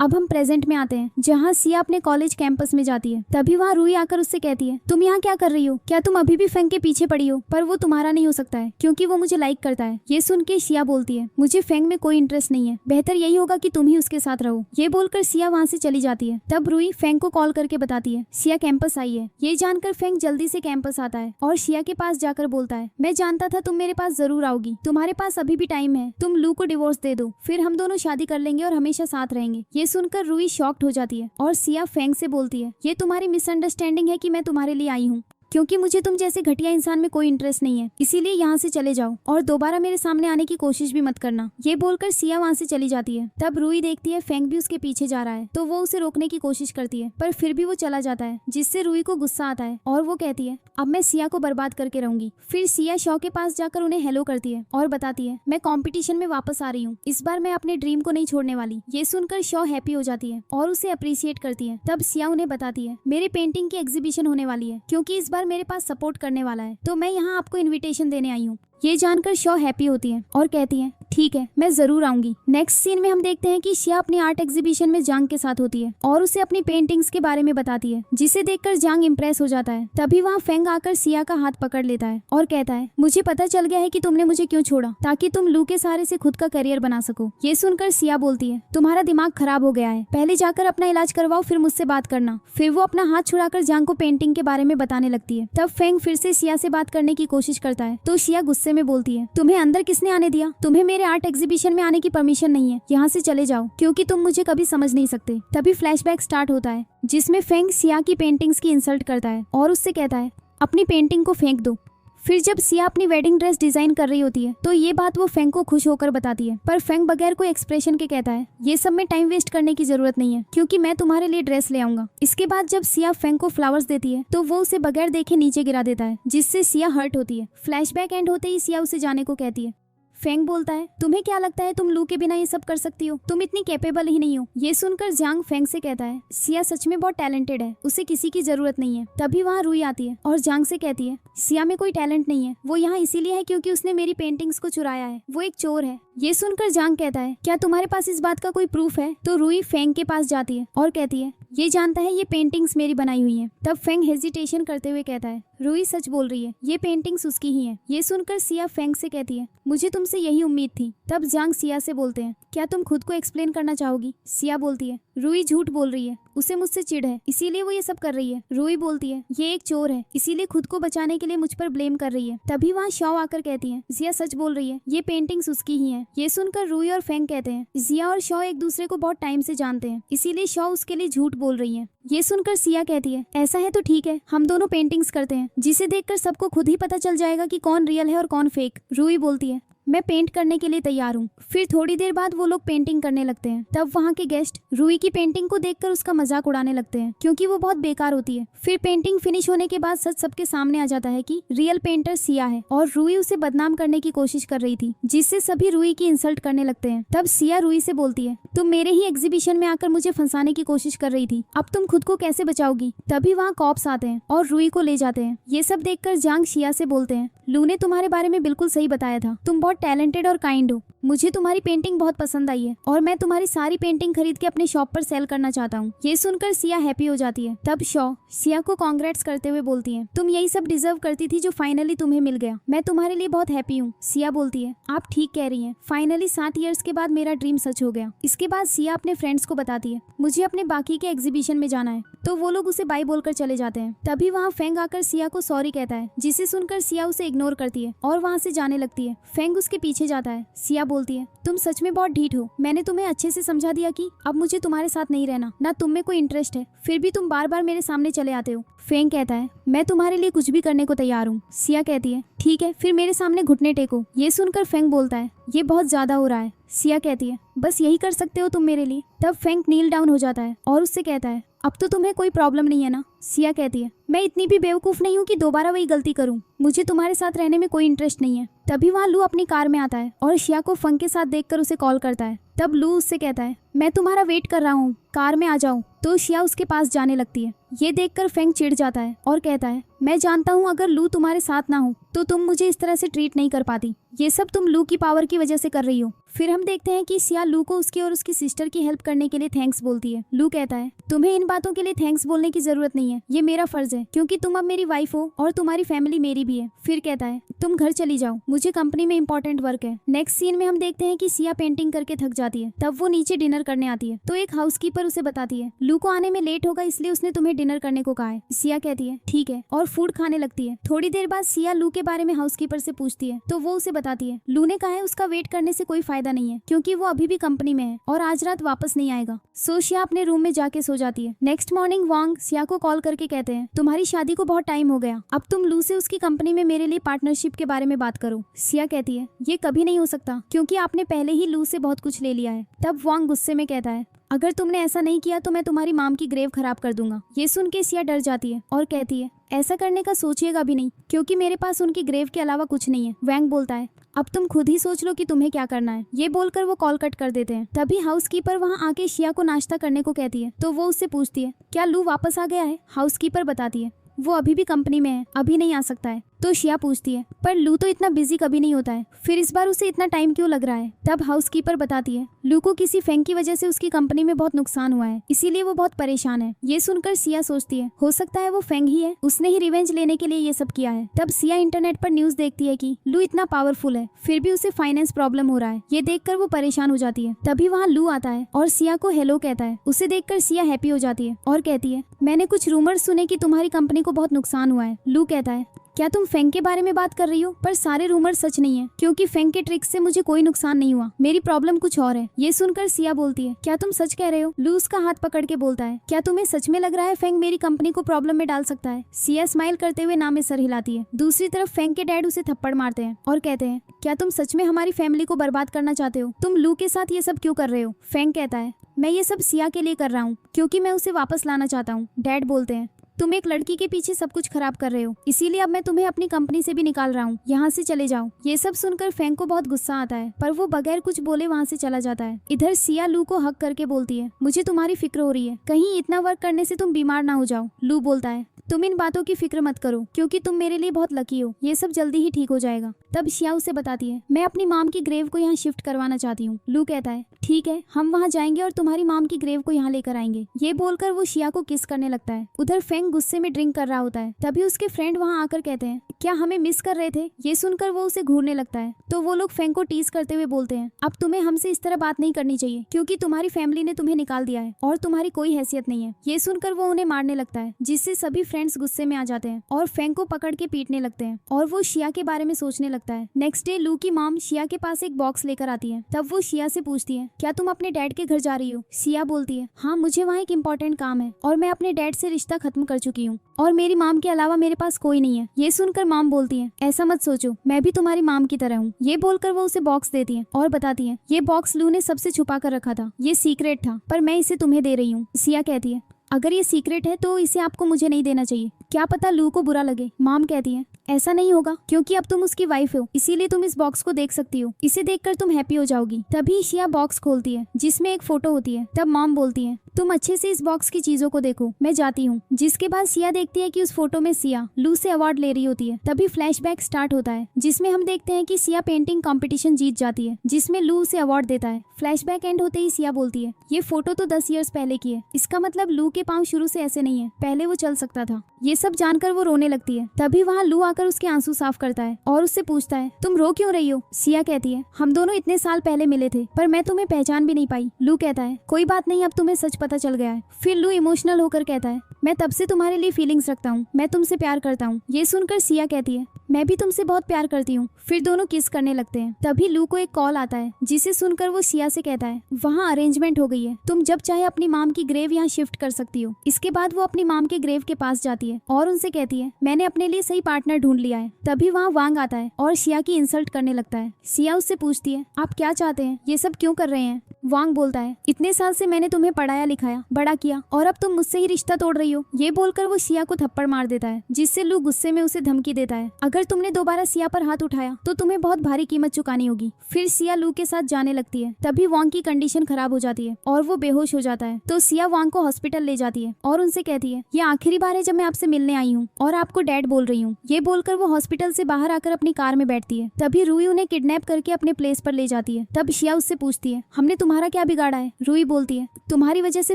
अब हम प्रेजेंट में आते हैं, जहाँ सिया अपने कॉलेज कैंपस में जाती है। तभी वहाँ रूई आकर उससे कहती है, तुम यहाँ क्या कर रही हो? क्या तुम अभी भी फेंग के पीछे पड़ी हो? पर वो तुम्हारा नहीं हो सकता है, क्योंकि वो मुझे लाइक करता है। ये सुन के सिया बोलती है, मुझे फेंग में कोई इंटरेस्ट नहीं है, बेहतर यही होगा कि तुम ही उसके साथ रहो। ये बोलकर सिया वहाँ से चली जाती है। तब रूई फेंग को कॉल करके बताती है, सिया कैंपस आई है। ये जानकर फेंग जल्दी से कैंपस आता है और सिया के पास जाकर बोलता है, मैं जानता था तुम मेरे पास जरूर आओगी, तुम्हारे पास अभी भी टाइम है, तुम लू को डिवोर्स दे दो, फिर हम दोनों शादी कर लेंगे और हमेशा साथ रहेंगे। ये सुनकर रूई हो जाती है और सिया फेंग से बोलती है, ये तुम्हारी मिसअंडरस्टैंडिंग है कि मैं तुम्हारे लिए आई हूँ, क्योंकि मुझे तुम जैसे घटिया इंसान में कोई इंटरेस्ट नहीं है, इसीलिए यहाँ से चले जाओ और दोबारा मेरे सामने आने की कोशिश भी मत करना। ये बोलकर सिया वहाँ से चली जाती है। तब रूई देखती है फेंग भी उसके पीछे जा रहा है, तो वो उसे रोकने की कोशिश करती है, पर फिर भी वो चला जाता है, जिससे रूई को गुस्सा आता है और वो कहती है, अब मैं सिया को बर्बाद करके रहूंगी। फिर सिया शॉ के पास जाकर उन्हें हेलो करती है और बताती है, मैं कॉम्पिटिशन में वापस आ रही हूँ, इस बार मैं अपने ड्रीम को नहीं छोड़ने वाली। ये सुनकर शॉ हैप्पी हो जाती है और उसे अप्रिशिएट करती है। तब सिया उन्हें बताती है, मेरे पेंटिंग की एग्जीबिशन होने वाली है, क्योंकि इस बार मेरे पास सपोर्ट करने वाला है, तो मैं यहाँ आपको इनविटेशन देने आई हूँ। ये जानकर शॉ हैप्पी होती है और कहती है ठीक है, मैं जरूर आऊंगी। नेक्स्ट सीन में हम देखते हैं कि शिया अपनी आर्ट एग्जीबिशन में जांग के साथ होती है और उसे अपनी पेंटिंग्स के बारे में बताती है, जिसे देखकर जांग इम्प्रेस हो जाता है। तभी वहाँ फेंग आकर सिया का हाथ पकड़ लेता है और कहता है मुझे पता चल गया है कि तुमने मुझे क्यों छोड़ा, ताकि तुम लू के सहारे से खुद का करियर बना सको। ये सुनकर सिया बोलती है तुम्हारा दिमाग खराब हो गया है, पहले जाकर अपना इलाज करवाओ, फिर मुझसे बात करना। फिर वो अपना हाथ छुड़ाकर जांग को पेंटिंग के बारे में बताने लगती है। तब फेंग फिर से सिया से बात करने की कोशिश करता है तो सिया गुस्से में बोलती है तुम्हें अंदर किसने आने दिया, तुम्हें मेरे आर्ट एग्जीबिशन में आने की परमिशन नहीं है, यहाँ से चले जाओ क्योंकि तुम मुझे कभी समझ नहीं सकते। तभी फ्लैशबैक स्टार्ट होता है जिसमें फेंग सिया की पेंटिंग्स की इंसल्ट करता है और उससे कहता है अपनी पेंटिंग को फेंक दो। फिर जब सिया अपनी वेडिंग ड्रेस डिजाइन कर रही होती है तो ये बात वो फेंग को खुश होकर बताती है, पर फेंग बगैर कोई एक्सप्रेशन के कहता है ये सब में टाइम वेस्ट करने की जरूरत नहीं है क्योंकि मैं तुम्हारे लिए ड्रेस ले आऊंगा। इसके बाद जब सिया फेंग को फ्लावर्स देती है तो वो उसे बगैर देखे नीचे गिरा देता है, जिससे सिया हर्ट होती है। फ्लैशबैक एंड होते ही सिया उसे जाने को कहती है। फेंग बोलता है तुम्हें क्या लगता है तुम लू के बिना ये सब कर सकती हो, तुम इतनी कैपेबल ही नहीं हो। ये सुनकर जांग फेंग से कहता है सिया सच में बहुत टैलेंटेड है, उसे किसी की जरूरत नहीं है। तभी वहाँ रुई आती है और जांग से कहती है सिया में कोई टैलेंट नहीं है, वो यहाँ इसीलिए है क्योंकि उसने मेरी पेंटिंग्स को चुराया है, वो एक चोर है। ये सुनकर जांग कहता है क्या तुम्हारे पास इस बात का कोई प्रूफ है। तो रुई फेंग के पास जाती है और कहती है ये जानता है ये पेंटिंग्स मेरी बनाई हुई हैं। तब फेंग हेजिटेशन करते हुए कहता है रुई सच बोल रही है, ये पेंटिंग्स उसकी ही हैं। ये सुनकर सिया फेंग से कहती है मुझे तुमसे यही उम्मीद थी। तब जांग सिया से बोलते हैं क्या तुम खुद को एक्सप्लेन करना चाहोगी। सिया बोलती है रुई झूठ बोल रही है, उसे मुझसे चिढ़ है इसीलिए वो ये सब कर रही है। रुई बोलती है ये एक चोर है इसीलिए खुद को बचाने के लिए मुझ पर ब्लेम कर रही है। तभी वहाँ शॉ आकर कहती है जिया सच बोल रही है, ये पेंटिंग्स उसकी ही हैं। ये सुनकर रुई और फेंग कहते हैं जिया और शॉ एक दूसरे को बहुत टाइम से जानते हैं इसीलिए शॉ उसके लिए झूठ बोल रही है। ये सुनकर सिया कहती है ऐसा है तो ठीक है, हम दोनों पेंटिंग्स करते हैं जिसे देखकर सबको खुद ही पता चल जाएगा कि कौन रियल है और कौन फेक। रुई बोलती है मैं पेंट करने के लिए तैयार हूँ। फिर थोड़ी देर बाद वो लोग पेंटिंग करने लगते हैं। तब वहाँ के गेस्ट रुई की पेंटिंग को देखकर उसका मजाक उड़ाने लगते हैं क्योंकि वो बहुत बेकार होती है। फिर पेंटिंग फिनिश होने के बाद सच सबके सामने आ जाता है कि रियल पेंटर सिया है और रुई उसे बदनाम करने की कोशिश कर रही थी, जिससे सभी रुई की इंसल्ट करने लगते हैं। तब सिया रुई से बोलती है तुम मेरे ही एग्जीबिशन में आकर मुझे फंसाने की कोशिश कर रही थी, अब तुम खुद को कैसे बचाओगी। तभी वहाँ कॉप्स आते हैं और रुई को ले जाते हैं। ये सब देखकर जांग सिया से बोलते हैं लू ने तुम्हारे बारे में बिल्कुल सही बताया था, तुम बहुत टैलेंटेड और काइंड हो, मुझे तुम्हारी पेंटिंग बहुत पसंद आई है और मैं तुम्हारी सारी पेंटिंग खरीद के अपने शॉप पर सेल करना चाहता हूँ। ये सुनकर सिया हैप्पी हो जाती है। तब शॉ सिया को कांग्रेट्स करते हुए बोलती है तुम यही सब डिजर्व करती थी जो फाइनली तुम्हें मिल गया, मैं तुम्हारे लिए बहुत हैप्पी हूँ। सिया बोलती है आप ठीक कह रही हैं, फाइनली 7 इयर्स के बाद मेरा ड्रीम सच हो गया। इसके बाद सिया अपने फ्रेंड्स को बताती है मुझे अपने बाकी के एग्जीबिशन में जाना है, तो वो लोग उसे बाय बोलकर चले जाते हैं। तभी वहाँ फेंग आकर सिया को सॉरी कहता है, जिसे सुनकर सिया उसे इग्नोर करती है और वहाँ से जाने लगती है। फेंग उसके पीछे जाता है। सिया बोलती है तुम सच में बहुत ढीठ हो, मैंने तुम्हें अच्छे से समझा दिया कि अब मुझे तुम्हारे साथ नहीं रहना, ना तुम में कोई इंटरेस्ट है, फिर भी तुम बार बार मेरे सामने चले आते हो। फेंग कहता है मैं तुम्हारे लिए कुछ भी करने को तैयार हूँ। सिया कहती है ठीक है, फिर मेरे सामने घुटने टेको। ये सुनकर फेंग बोलता है ये बहुत ज्यादा हो रहा है। सिया कहती है बस यही कर सकते हो तुम मेरे लिए। तब फेंग नील डाउन हो जाता है और उससे कहता है अब तो तुम्हें कोई प्रॉब्लम नहीं है ना। सिया कहती है मैं इतनी भी बेवकूफ नहीं हूँ कि दोबारा वही गलती करूँ, मुझे तुम्हारे साथ रहने में कोई इंटरेस्ट नहीं है। तभी वहाँ लू अपनी कार में आता है और शिया को फेंग के साथ देखकर उसे कॉल करता है। तब लू उससे कहता है मैं तुम्हारा वेट कर रहा हूँ, कार में आ जाओ। तो शिया उसके पास जाने लगती है। ये देखकर फेंग चिढ़ जाता है और कहता है मैं जानता हूँ अगर लू तुम्हारे साथ ना हो तो तुम मुझे इस तरह से ट्रीट नहीं कर पाती, ये सब तुम लू की पावर की वजह से कर रही हो। फिर हम देखते हैं कि सिया लू को उसकी और उसकी सिस्टर की हेल्प करने के लिए थैंक्स बोलती है। लू कहता है तुम्हें इन बातों के लिए थैंक्स बोलने की जरूरत नहीं है, ये मेरा फर्ज है क्योंकि तुम अब मेरी वाइफ हो और तुम्हारी फैमिली मेरी भी है। फिर कहता है तुम घर चली जाओ, मुझे कंपनी में इंपॉर्टेंट वर्क है। नेक्स्ट सीन में हम देखते हैं कि सिया पेंटिंग करके थक जाती है। तब वो नीचे डिनर करने आती है तो एक हाउसकीपर उसे बताती है लू को आने में लेट होगा इसलिए उसने तुम्हें डिनर करने को कहा है। सिया कहती है ठीक है और फूड खाने लगती है। थोड़ी देर बाद सिया लू के बारे में हाउसकीपर से पूछती है तो वो उसे बताती है लू ने कहा है उसका वेट करने से कोई फायदा नहीं है क्योंकि वो अभी भी कंपनी में है और आज रात वापस नहीं आएगा। सो सिया अपने रूम में जाके सो जाती है। नेक्स्ट मॉर्निंग वांग सिया को कॉल करके कहते हैं तुम्हारी शादी को बहुत टाइम हो गया, अब तुम लू से उसकी कंपनी में मेरे लिए पार्टनरशिप के बारे में बात करो। सिया कहती है ये कभी नहीं हो सकता क्योंकि आपने पहले ही लू से बहुत कुछ ले लिया है। तब वांग गुस्से में कहता है अगर तुमने ऐसा नहीं किया तो मैं तुम्हारी माम की ग्रेव खराब कर दूंगा। ये सुन के सिया डर जाती है और कहती है ऐसा करने का सोचिएगा भी नहीं क्योंकि मेरे पास उनकी ग्रेव के अलावा कुछ नहीं है। वैंग बोलता है अब तुम खुद ही सोच लो कि तुम्हें क्या करना है। ये बोलकर वो कॉल कट कर देते हैं। तभी हाउसकीपर वहाँ आके शिया को नाश्ता करने को कहती है तो वो उससे पूछती है क्या लू वापस आ गया है। हाउसकीपर बताती है वो अभी भी कंपनी में है, अभी नहीं आ सकता है। तो शिया पूछती है पर लू तो इतना बिजी कभी नहीं होता है, फिर इस बार उसे इतना टाइम क्यों लग रहा है। तब हाउसकीपर बताती है लू को किसी फेंग की वजह से उसकी कंपनी में बहुत नुकसान हुआ है, इसीलिए वो बहुत परेशान है। ये सुनकर सिया सोचती है हो सकता है वो फेंग ही है, उसने ही रिवेंज लेने के लिए ये सब किया है। तब सिया इंटरनेट पर न्यूज देखती है कि लू इतना पावरफुल है फिर भी उसे फाइनेंस प्रॉब्लम हो रहा है। ये देखकर वो परेशान हो जाती है। तभी वहाँ लू आता है और सिया को हेलो कहता है। उसे देखकर सिया हैप्पी हो जाती है और कहती है मैंने कुछ रूमर्स सुने कि तुम्हारी कंपनी को बहुत नुकसान हुआ है। लू कहता है क्या तुम फेंग के बारे में बात कर रही हो, पर सारे रूमर सच नहीं है क्योंकि फेंग के ट्रिक से मुझे कोई नुकसान नहीं हुआ, मेरी प्रॉब्लम कुछ और है। ये सुनकर सिया बोलती है क्या तुम सच कह रहे हो। लू उसका हाथ पकड़ के बोलता है क्या तुम्हें सच में लग रहा है फेंग मेरी कंपनी को प्रॉब्लम में डाल सकता है। सिया स्माइल करते हुए ना में सर हिलाती है। दूसरी तरफ फेंग के डैड उसे थप्पड़ मारते हैं और कहते हैं क्या तुम सच में हमारी फैमिली को बर्बाद करना चाहते हो, तुम लू के साथ ये सब क्यों कर रहे हो। फेंग कहता है मैं ये सब सिया के लिए कर रहा हूँ क्योंकि मैं उसे वापस लाना चाहता हूँ। डैड बोलते हैं तुम एक लड़की के पीछे सब कुछ खराब कर रहे हो, इसीलिए अब मैं तुम्हें अपनी कंपनी से भी निकाल रहा हूँ, यहाँ से चले जाओ। ये सब सुनकर फेंग को बहुत गुस्सा आता है पर वो बगैर कुछ बोले वहाँ से चला जाता है। इधर सिया लू को हक करके बोलती है मुझे तुम्हारी फिक्र हो रही है, कहीं इतना वर्क करने से तुम बीमार ना हो जाओ। लू बोलता है तुम इन बातों की फिक्र मत करो क्योंकि तुम मेरे लिए बहुत लकी हो, ये सब जल्दी ही ठीक हो जाएगा। तब शिया उसे बताती है मैं अपनी माम की ग्रेव को यहाँ शिफ्ट करवाना चाहती हूँ। लू कहता है ठीक है हम वहाँ जाएंगे और तुम्हारी माम की ग्रेव को यहाँ लेकर आएंगे। ये बोलकर वो शिया को किस करने लगता है। उधर फेंग गुस्से में ड्रिंक कर रहा होता है। तभी उसके फ्रेंड वहाँ आकर कहते हैं क्या हमें मिस कर रहे थे। ये सुनकर वो उसे घूरने लगता है तो वो लोग फेंग को टीज करते हुए बोलते हैं अब तुम्हें हमसे इस तरह बात नहीं करनी चाहिए क्योंकि तुम्हारी फैमिली ने तुम्हें निकाल दिया है और तुम्हारी कोई हैसियत नहीं है। ये सुनकर वो उन्हें मारने लगता है जिससे सभी फ्रेंड्स गुस्से में आ जाते हैं और फेंग को पकड़ के पीटने लगते हैं और वो शिया के बारे में सोचने लगता है। नेक्स्ट डे लू की मॉम शिया के पास एक बॉक्स लेकर आती है। तब वो शिया से पूछती है क्या तुम अपने डैड के घर जा रही हो। शिया बोलती है हाँ मुझे वहाँ एक इम्पोर्टेंट काम है और मैं अपने डैड से रिश्ता खत्म कर चुकी हूँ और मेरी माम के अलावा मेरे पास कोई नहीं है। ये सुनकर माम बोलती है ऐसा मत सोचो, मैं भी तुम्हारी माम की तरह हूँ। ये बोलकर वो उसे बॉक्स देती है और बताती है ये बॉक्स लू ने सबसे छुपा कर रखा था, ये सीक्रेट था पर मैं इसे तुम्हें दे रही हूँ। सिया कहती है अगर ये सीक्रेट है तो इसे आपको मुझे नहीं देना चाहिए, क्या पता लू को बुरा लगे। माम कहती है ऐसा नहीं होगा क्योंकि अब तुम उसकी वाइफ हो, इसीलिए तुम इस बॉक्स को देख सकती हो, इसे देखकर तुम हैप्पी हो जाओगी। तभी शिया बॉक्स खोलती है जिसमें एक फोटो होती है। तब मॉम बोलती है तुम अच्छे से इस बॉक्स की चीजों को देखो, मैं जाती हूँ। जिसके बाद सिया देखती है कि उस फोटो में सिया लू से अवार्ड ले रही होती है। तभी फ्लैशबैक स्टार्ट होता है जिसमें हम देखते हैं कि सिया पेंटिंग कंपटीशन जीत जाती है जिसमें लू उसे अवार्ड देता है। फ्लैशबैक एंड होते ही सिया बोलती है ये फोटो तो 10 इयर्स पहले की है, इसका मतलब लू के पाँव शुरू से ऐसे नहीं है, पहले वो चल सकता था। ये सब जानकर वो रोने लगती है। तभी वहाँ लू आकर उसके आंसू साफ करता है और उससे पूछता है तुम रो क्यों रही हो। सिया कहती है हम दोनों इतने साल पहले मिले थे पर मैं तुम्हें पहचान भी नहीं पाई। लू कहता है कोई बात नहीं, अब तुम्हें सच पता चल गया है। फिर लू इमोशनल होकर कहता है मैं तब से तुम्हारे लिए फीलिंग्स रखता हूँ, मैं तुमसे प्यार करता हूँ। ये सुनकर सिया कहती है मैं भी तुमसे बहुत प्यार करती हूँ। फिर दोनों किस करने लगते हैं। तभी लू को एक कॉल आता है जिसे सुनकर वो सिया से कहता है वहाँ अरेंजमेंट हो गई है, तुम जब चाहे अपनी माम की ग्रेव यहाँ शिफ्ट कर सकती हो। इसके बाद वो अपनी माम के ग्रेव के पास जाती है और उनसे कहती है मैंने अपने लिए सही पार्टनर ढूंढ लिया है। तभी वहाँ वांग आता है और सिया की इंसल्ट करने लगता है। सिया उससे पूछती है आप क्या चाहते हैं, ये सब क्यों कर रहे हैं। वांग बोलता है इतने साल से मैंने तुम्हें पढ़ाया लिखाया बड़ा किया और अब तुम मुझसे ही रिश्ता तोड़ रही हो। ये बोलकर वो सिया को थप्पड़ मार देता है जिससे लू गुस्से में उसे धमकी देता है अगर तुमने दोबारा सिया पर हाथ उठाया तो तुम्हें बहुत भारी कीमत चुकानी होगी। फिर सिया लू के साथ जाने लगती है। तभी वांग की कंडीशन खराब हो जाती है और वो बेहोश हो जाता है। तो सिया वांग को हॉस्पिटल ले जाती है और उनसे कहती है ये आखिरी बार है जब मैं आपसे मिलने आई हूँ और आपको डैड बोल रही हूँ। ये बोलकर वो हॉस्पिटल से बाहर आकर अपनी कार में बैठती है। तभी रूई उन्हें किडनैप करके अपने प्लेस पर ले जाती है। तब सिया उससे पूछती है हमने तुम्हारा क्या बिगाड़ा है। रूई बोलती है तुम्हारी वजह से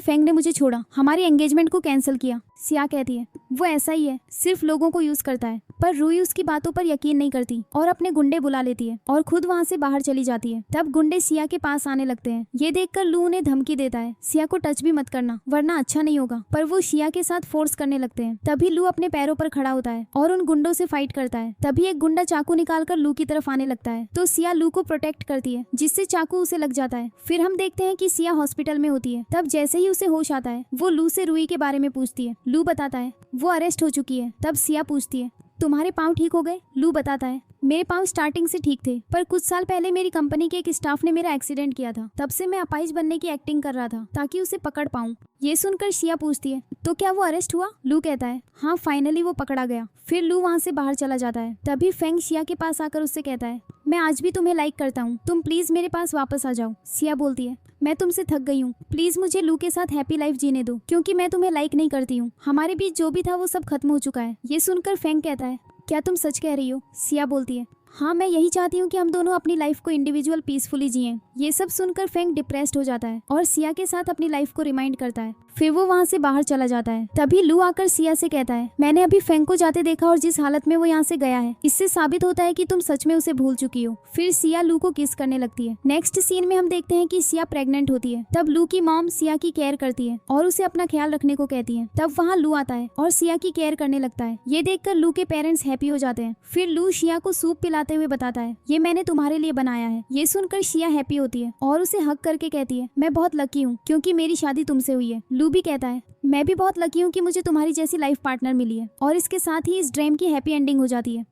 फेंग ने मुझे छोड़ा, हमारी एंगेजमेंट को कैंसिल किया। सिया कहती है वो ऐसा ही है, सिर्फ लोगों को यूज करता है। पर रूई उसकी बातों पर यकीन नहीं करती और अपने गुंडे बुला लेती है और खुद वहाँ से बाहर चली जाती है। तब गुंडे सिया के पास आने लगते हैं। ये देखकर लू उन्हें धमकी देता है सिया को टच भी मत करना वरना अच्छा नहीं होगा। पर वो सिया के साथ फोर्स करने लगते हैं। तभी लू अपने पैरों पर खड़ा होता है और उन गुंडों से फाइट करता है। तभी एक गुंडा चाकू निकालकर लू की तरफ आने लगता है तो सिया लू को प्रोटेक्ट करती है जिससे चाकू उसे लग जाता है। फिर हम देखते हैं कि सिया हॉस्पिटल में होती है। तब जैसे ही उसे होश आता है वो लू से रूई के बारे में पूछती है। लू बताता है वो अरेस्ट हो चुकी है। तब सिया पूछती है तुम्हारे पाँव ठीक हो गए। लू बताता है मेरे पाँव स्टार्टिंग से ठीक थे पर कुछ साल पहले मेरी कंपनी के एक स्टाफ ने मेरा एक्सीडेंट किया था, तब से मैं अपाहिज बनने की एक्टिंग कर रहा था ताकि उसे पकड़ पाऊँ। ये सुनकर सिया पूछती है तो क्या वो अरेस्ट हुआ। लू कहता है हाँ फाइनली वो पकड़ा गया। फिर लू वहाँ से बाहर चला जाता है। तभी फेंग सिया के पास आकर उससे कहता है मैं आज भी तुम्हें लाइक करता हूँ, तुम प्लीज मेरे पास वापस आ जाओ। सिया बोलती है मैं तुमसे थक गई हूँ, प्लीज मुझे लू के साथ हैप्पी लाइफ जीने दो क्योंकि मैं तुम्हें लाइक नहीं करती हूँ, हमारे बीच जो भी था वो सब खत्म हो चुका है। ये सुनकर फेंग कहता है क्या तुम सच कह रही हो? सिया बोलती है, हाँ मैं यही चाहती हूँ कि हम दोनों अपनी लाइफ को इंडिविजुअल पीसफुली जिएं। ये सब सुनकर फैंग डिप्रेस्ड हो जाता है और सिया के साथ अपनी लाइफ को रिमाइंड करता है। फिर वो वहाँ से बाहर चला जाता है। तभी लू आकर सिया से कहता है, मैंने अभी फैंग को जाते देखा और जिस हालत में वो यहाँ से गया है, इससे साबित होता है कि तुम सच में उसे भूल चुकी हो। फिर सिया लू को किस करने लगती है। नेक्स्ट सीन में हम देखते हैं कि सिया प्रेग्नेंट होती है। तब लू की मॉम सिया की केयर करती है और उसे अपना ख्याल रखने को कहती है। तब वहाँ लू आता है और सिया की केयर करने लगता है। ये देखकर लू के पेरेंट्स हैप्पी हो जाते हैं। फिर लू सिया को सूप पिलाते हुए बताता है, ये मैंने तुम्हारे लिए बनाया है। ये सुनकर सिया हैप्पी होती है और उसे हग करके कहती है, मैं बहुत लकी हूँ क्योंकि मेरी शादी तुमसे हुई है। लू भी कहता है, मैं भी बहुत लकी हूँ कि मुझे तुम्हारी जैसी लाइफ पार्टनर मिली है। और इसके साथ ही इस ड्रामे की हैप्पी एंडिंग हो जाती है।